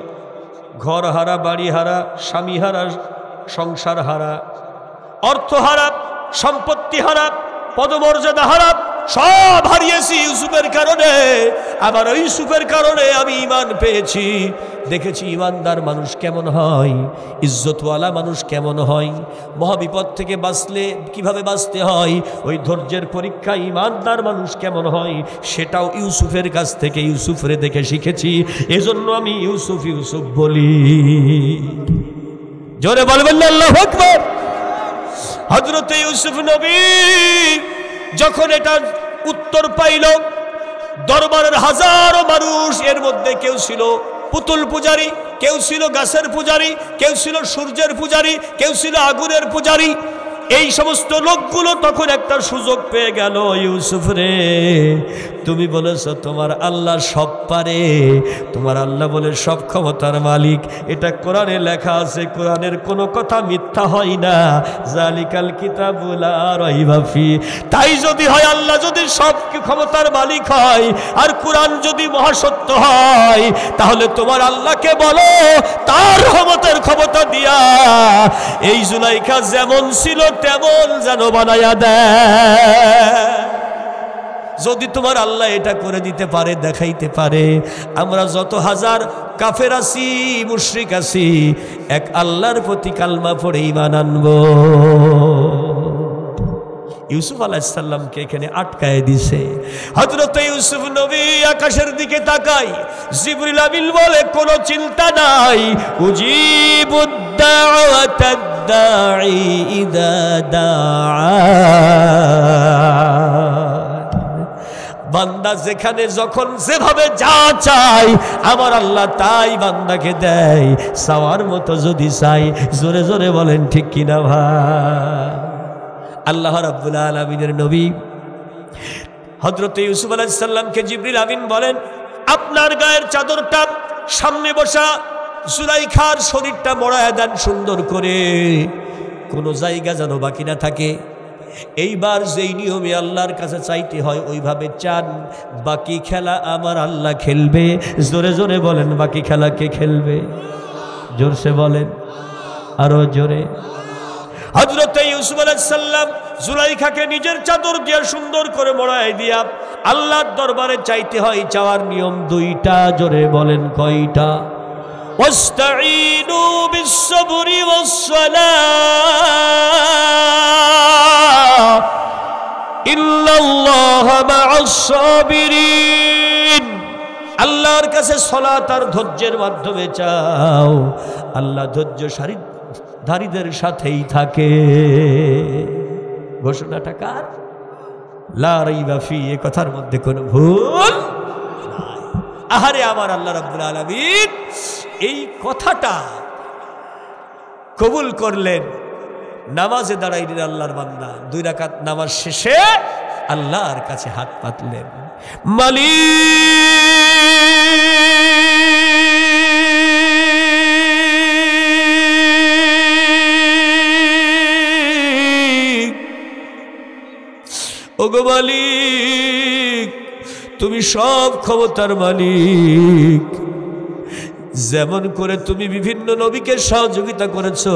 ঘর হারা, বাড়ি হারা, স্বামী হারা, সংসার হারা, অর্থ হারা, সম্পত্তি হারা, পদমর্যাদা হারা, সব হারিয়েছি ইউসুফের কারণে। আবার ইউসুফের কারণে আমি ঈমান পেয়েছি। দেখেছি ঈমানদার মানুষ কেমন হয়, ইজ্জতওয়ালা মানুষ কেমন হয়, মহাবিপদ থেকে বাঁচলে কিভাবে বাঁচতে হয়, ওই ধৈর্যের পরীক্ষা ঈমানদার মানুষ কেমন হয়, সেটাও ইউসুফের কাছ থেকে ইউসুফরে দেখে শিখেছি। এজন্য আমি ইউসুফ ইউসুফ বলি। জোরে বলবেন না আল্লাহু আকবার। হযরত ইউসুফ নবী যখন এটা উত্তর পাইল, দরবারের হাজারো মানুষ, এর মধ্যে কেউ ছিল পুতুল পূজারী, কেউ ছিল গাছের পূজারী, কেউ ছিল সূর্যের পূজারী, কেউ ছিল আগুনের পূজারী। এই সমস্ত লোকগুলো তখন একটা সুযোগ পেয়ে গেল, ইউসুফ রে, তুমি বলেছো তোমার আল্লাহ সব পারে, তোমার আল্লাহ বলে সব ক্ষমতার মালিক। এটা কোরআনে লেখা আছে, কোরআনের কোনো কথা মিথ্যা হয় না। জালিকাল কিতাবু লা রাইবা ফি। তাই যদি হয়, আল্লাহ যদি সব ক্ষমতার মালিক হয় আর কোরআন যদি মহাসত্য হয়, তাহলে তোমার আল্লাহকে বলো তার রহমতের ক্ষমতা দিয়া এই জুলাইখা যেমন ছিল তেমন যেন বানায়া দেয়। যদি তোমার আল্লাহ এটা করে দিতে পারে, দেখাইতে পারে, আমরা যত হাজার কাফের আছি, মুশরিক আছি, এক আল্লাহর প্রতি কালমা পড়ে ঈমান আনবো। ইউসুফ আলাইহিস সালামকে এখানে আটকায় দিছে। হযরত ইউসুফ নবী আকাশের দিকে তাকায়, জিবরিল আমিন বলে, কোনো চিন্তা নাই, উজিবুদ দাওয়াতাদ দাঈ ইযা দাআন। বান্দা যেখানে যখন যেভাবে যা চায়, আমার আল্লাহ তাই বান্দাকে দেয়। চাওয়ার মতো যদি চাই, জোরে জোরে বলেন ঠিক কিনা ভাই? আল্লাহ রাব্বুল আলামিনের নবী হযরত ইউসুফ আলাইহিস সালামকে জিবরিল আমিন বলেন, আপনার গায়ের চাদরটা সামনে বসা জুলাইখার শরীরটা মোড়ায় দেন সুন্দর করে, কোনো জায়গা যেন বাকি না থাকে। এইবার যেই নিয়মে আল্লাহর কাছে চাইতে হয় ওইভাবে চান। বাকি খেলা আমার আল্লাহ খেলবে। জোরে জোরে বলেন, বাকি খেলা কে খেলবে? জোরসে বলেন, আরো জোরে। হযরত ইউসুফ আলাইহিস সালাম জুলাইখাকে নিজের চাদর দিয়ে সুন্দর করে মোড়ায় দিয়া আল্লাহর দরবারে চাইতে হয়। চাওয়ার নিয়ম দুইটা, জোরে বলেন কয়টা? ওয়াস্তাঈনু বিস-সাবরি ওয়াস-সালাহ ইন্নাল্লাহা মা'আস-সাবিরিন। আল্লাহর কাছে সালাত আর ধৈর্যের মাধ্যমে চাও, আল্লাহ ধৈর্যশালীদের সাথেই থাকে। ঘোষণাটা কার? লা রাইবা ফি। এ কথার মধ্যে কোনো ভুল নাই। আহারে আমার আল্লাহ রাব্বুল আলামিন এই কথাটা কবুল করলেন। নামাজে দাঁড়াইলেন আল্লাহর বান্দা, 2 রাকাত নামাজ শেষে আল্লাহর কাছে হাত পাতলেন। মালিক, ওগো মালিক, তুমি সব ক্ষমতার মালিক। যেমন করে তুমি বিভিন্ন নবীকে সহযোগিতা করেছো,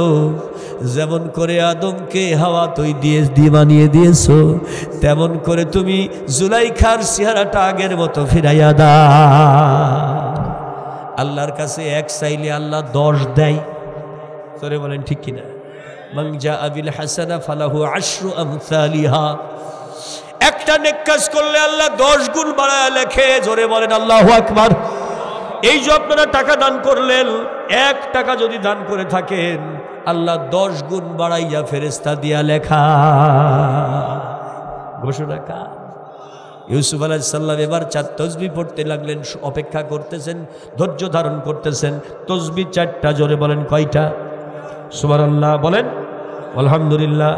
যেমন করে আদমকে হাওয়া তৈ দিয়ে বানিয়ে দিয়েছো, তেমন করে তুমি জুলাইখার চেহারাটা আগের মতো ফিরাইয়া দাও। আল্লাহর কাছে এক চাইলে আল্লাহ 10 দেয়। তোরে বলেন ঠিক কিনা? মান জাআ বিল হাসানা ফালাহু আশরু আমসালিহা। একটা নেক কাজ করলে আল্লাহ 10 গুণ বাড়ায় লেখে। জোরে বলেন আল্লাহু আকবার। এই যে আপনারা টাকা দান করলেন, 1 টাকা যদি দান করে থাকেন আল্লাহ 10 গুণ বাড়াইয়া ফেরেশতা দিয়া লেখা। ঘোষণা কার? ইউসুফ আলাইহিস সালাম এবার 4 তাসবিহ পড়তে লাগলেন, অপেক্ষা করতেছেন, ধৈর্য ধারণ করতেছেন। তাসবিহ 4টা। জোরে বলেন কয়টা? সুবহানাল্লাহ বলেন, আলহামদুলিল্লাহ,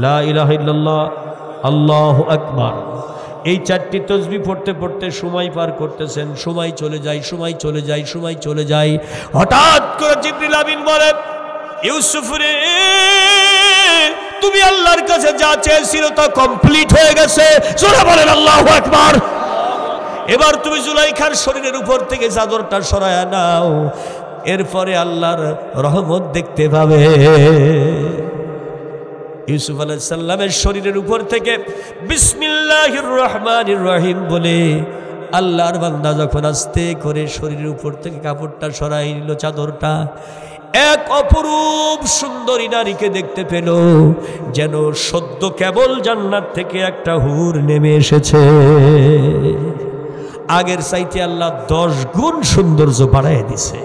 লা ইলাহা ইল্লাল্লাহ, আল্লাহু আকবার। এই 4টি তাসবিহ পড়তে পড়তে সময় পার করতেছেন। সময় চলে যায়, সময় চলে যায়, সময় চলে যায়। হঠাৎ করে জিবরিল আমিন বলে, ইউসুফ রে, তুমি আল্লাহর কাছে যা চেয়েছিল তা কমপ্লিট হয়ে গেছে। জোরে বলেন আল্লাহু আকবার। এবার তুমি জুলাইখার শরীরের উপর থেকে চাদরটা সরায়া নাও, এরপরে আল্লাহর রহমত দেখতে পাবে। ইউসুফ আলাইহিস সালামের শরীরের উপর থেকে বিসমিল্লাহির রহমানির রহিম বলে আল্লাহর বান্দা যখন আস্তে করে শরীরের উপর থেকে কাপড়টা সরাই নিল, চাদরটা, এক অপরূপ সুন্দরী নারীকে দেখতে পেল, যেন সদ্য কেবল জান্নাত থেকে একটা হুর নেমে এসেছে। আগের চাইতে আল্লাহ 10 গুণ সৌন্দর্য বাড়ায় দিছে।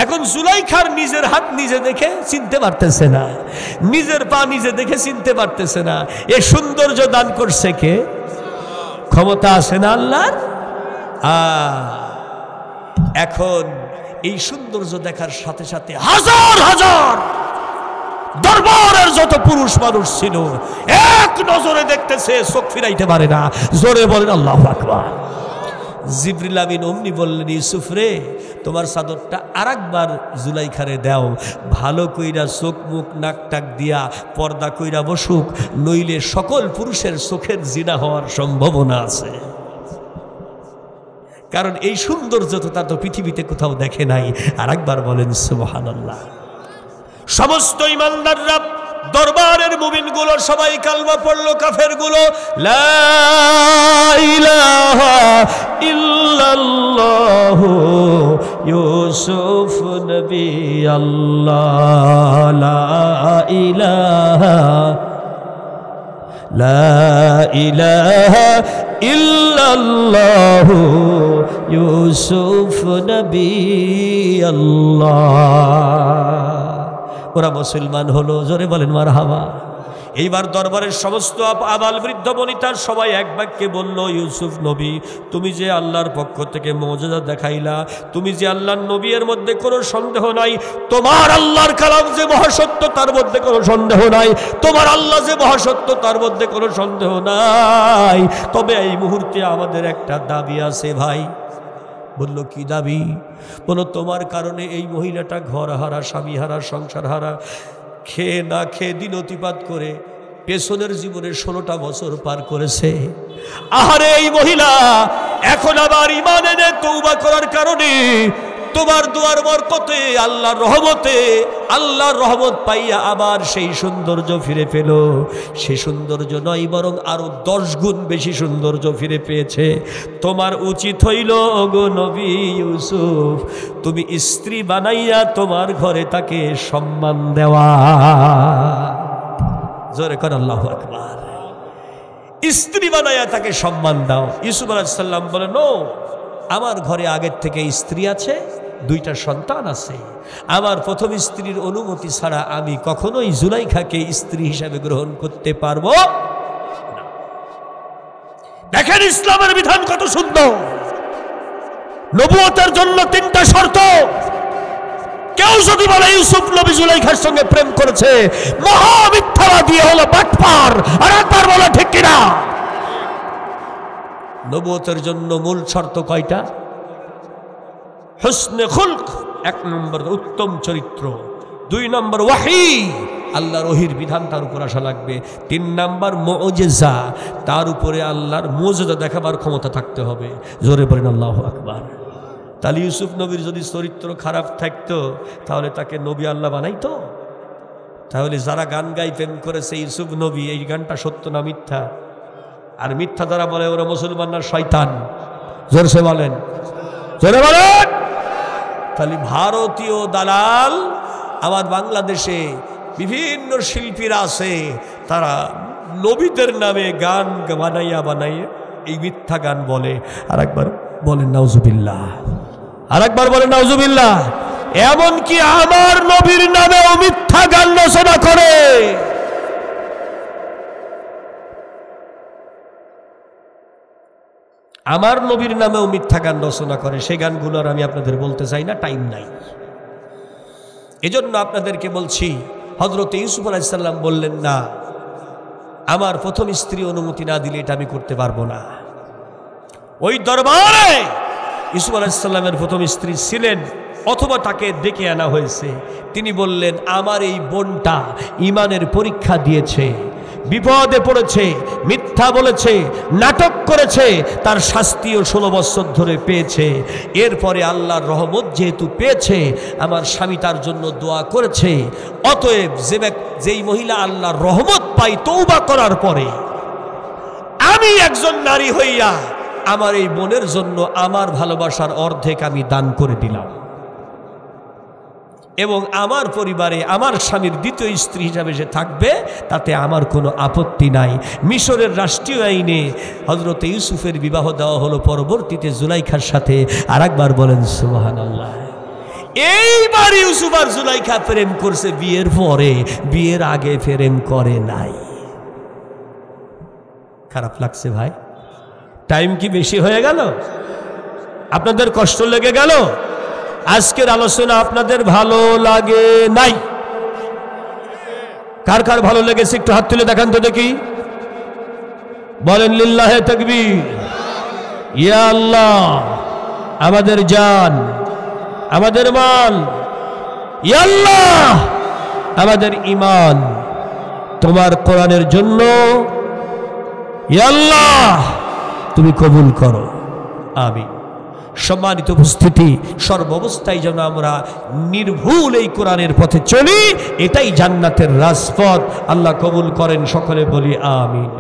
এখন জুলাইখার নিজের হাত নিজে দেখে চিনতে পারতেছে না, নিজের পা নিজে দেখে চিনতে পারতেছে না। এ সৌন্দর্য দান করছে কে? ক্ষমতা আছে না আল্লাহর? এখন এই সৌন্দর্য দেখার সাথে সাথে হাজার হাজার দরবারের যত পুরুষ মানুষ ছিল এক নজরে দেখতেছে, চোখ ফিরাইতে পারে না। জোরে বলেন আল্লাহু আকবার। জিবরিল আমিন অমনি বললেন, ইউসুফ রে, তোমার চাদরটা আরেকবার জুলাইখারে দাও, ভালো কইরা চোখ মুখ নাক টাক দিয়া পর্দা কইরা বসুক, নইলে সকল পুরুষের চোখের জিনা হওয়ার সম্ভাবনা আছে। কারণ এই সৌন্দর্য তো তার তো পৃথিবীতে কোথাও দেখে নাই। আরেকবার বলেন সুবহানাল্লাহ। সমস্ত ইমানদাররা, দরবারের মুমিনগুলো সবাই কালমা পড়লো, কাফেরগুলো লা ইলাহা ইল্লাল্লাহ ইউসুফ নবী আল্লাহ, লা ইলাহা ইল্লাল্লাহ ইউসুফ নবী আল্লাহ। ওরা মুসলমান হলো। জোরে বলেন মারহাবা। এইবার দরবারের সমস্ত আবাল বৃদ্ধ বনিতা সবাই এক বাক্যে বলল, ইউসুফ নবী, তুমি যে আল্লাহর পক্ষ থেকে মুজিজা দেখাইলা, তুমি যে আল্লাহর নবী, এর মধ্যে কোনো সন্দেহ নাই। তোমার আল্লাহর কালাম যে মহাসত্য তার মধ্যে কোনো সন্দেহ নাই, তোমার আল্লাহ যে মহাসত্য তার মধ্যে কোনো সন্দেহ নাই। তবে এই মুহূর্তে আমাদের একটা দাবি আছে ভাই। বলল, কি দাবি? বলো, তোমার কারণে এই মহিলাটা ঘর হারা, স্বামী হারা, সংসার হারা, খেয়ে না খেয়ে দিন অতিপাত করে পেছনের জীবনে 16টা বছর পার করেছে। আহারে, এই মহিলা এখন আবার ঈমান এনে তওবা করার কারণে তোমার দুয়ার বরকতে, আল্লাহর রহমতে, আল্লাহর রহমত পাইয়া আবার সেই সৌন্দর্য ফিরে পেল। সেই সৌন্দর্য নয়, বরং আরো 10 গুণ বেশি সৌন্দর্য ফিরে পেয়েছে। তোমার উচিত হইল গো নবী ইউসুফ, তুমি স্ত্রী বানাইয়া তোমার ঘরে তাকে সম্মান দেওয়া। জোরে কর আল্লাহু আকবার। স্ত্রী বানাইয়া তাকে সম্মান দাও। ইউসুফ আলাইহিস সালাম বলেন, নো, আমার ঘরে আগের থেকে স্ত্রী আছে, 2টা সন্তান আছে। আমার প্রথম স্ত্রীর অনুমতি ছাড়া আমি কখনোই জুলাইখাকে স্ত্রী হিসাবে গ্রহণ করতে পারবো না। দেখেন ইসলামের বিধান কত সুন্দর। নবুয়তের জন্য 3টা শর্ত। কেউ যদি বলে ইউসুফ নবী জুলাইখার সঙ্গে প্রেম করেছে, মহা মিথ্যাবাদী হলো, বাটপার। আর একবার বলে ঠিক কিনা? নবুয়তের জন্য মূল শর্ত কয়টা? হুসনে খুলক, 1 নম্বর উত্তম চরিত্র, 2 নম্বর ওয়াহি, আল্লাহর ওহির বিধান তার উপর আসা লাগবে, 3 নম্বর মুজিজা, তার উপরে আল্লাহর মুজিজা দেখাবার ক্ষমতা থাকতে হবে। জোরে বলেন আল্লাহু আকবার। তাহলে ইউসুফ নবীর যদি চরিত্র খারাপ থাকতো তাহলে তাকে নবী আল্লাহ বানাইতো? তাহলে যারা গান গাই প্রেম করেছে ইউসুফ নবী, এই গানটা সত্য না মিথ্যা? আর মিথ্যা যারা বলে ওরা মুসলমান না শয়তান? জোরে বলেন, জোরে বলেন। তাহলে ভারতীয় দালাল আমার বাংলাদেশে বিভিন্ন শিল্পীরা আছে, তারা নবীদের নামে গান বানাইয়া বানাইয়া এই মিথ্যা গান বলে। আর একবার বলেন নাউজুবিল্লাহ, আর একবার বলেন নাউজুবিল্লাহ। এমনকি আমার নবীর নামেও মিথ্যা গান রচনা করে। আমার নবীর নামেও মিথ্যা গান রচনা করে। সেই গানগুলো আর আমি আপনাদের বলতে চাই না, টাইম নাই। এজন্য আপনাদেরকে বলছি, হযরত ইউসুফ আলাইহিস সালাম বললেন, না, আমার প্রথম স্ত্রী অনুমতি না দিলে এটা আমি করতে পারবো না। ওই দরবারে ইউসুফ আলাইহিস সালামের প্রথম স্ত্রী ছিলেন, অথবা তাকে ডেকে আনা হয়েছে। তিনি বললেন, আমার এই বোনটা ঈমানের পরীক্ষা দিয়েছে, বিপদে পড়েছে, মিথ্যা বলেছে, নাটক করেছে, তার শাস্তিও 16 বছর ধরে পেয়েছে। এরপরে আল্লাহর রহমত যেহেতু পেয়েছে, আমার স্বামী তার জন্য দোয়া করেছে। অতএব যেই মহিলা আল্লাহর রহমত পাই তওবা করার পরে, আমি একজন নারী হইয়া আমার এই বোনের জন্য আমার ভালোবাসার অর্ধেক আমি দান করে দিলাম, এবং আমার পরিবারে আমার স্বামীর দ্বিতীয় স্ত্রী হিসাবে সে থাকবে, তাতে আমার কোনো আপত্তি নাই। মিশরের রাষ্ট্রীয় আইনে হযরত ইউসুফের বিবাহ দেওয়া হলো পরবর্তীতে জুলাইখার সাথে। আর একবার বলেন সুবহানাল্লাহ। এইবার ইউসুফ আর জুলাইখা প্রেম করছে বিয়ের পরে, বিয়ের আগে প্রেম করে নাই। খারাপ লাগছে ভাই? টাইম কি বেশি হয়ে গেল? আপনাদের কষ্ট লেগে গেল? আজকের আলোচনা আপনাদের ভালো লাগে নাই? কার কার ভালো লেগেছে একটু হাত তুলে দেখান তো দেখি। বলেন লিল্লাহে তাকবীর। ইয়া আল্লাহ, আমাদের জান, আমাদের মাল, ইয়া আল্লাহ আমাদের ঈমান তোমার কোরআনের জন্য ইয়া আল্লাহ তুমি কবুল করো, আমিন। সম্মানিত উপস্থিতি, সর্বাবস্থায় যেন আমরা নির্ভুল এই কোরআনের পথে চলি, এটাই জান্নাতের রাজপথ। আল্লাহ কবুল করেন, সকলে বলি আমিন।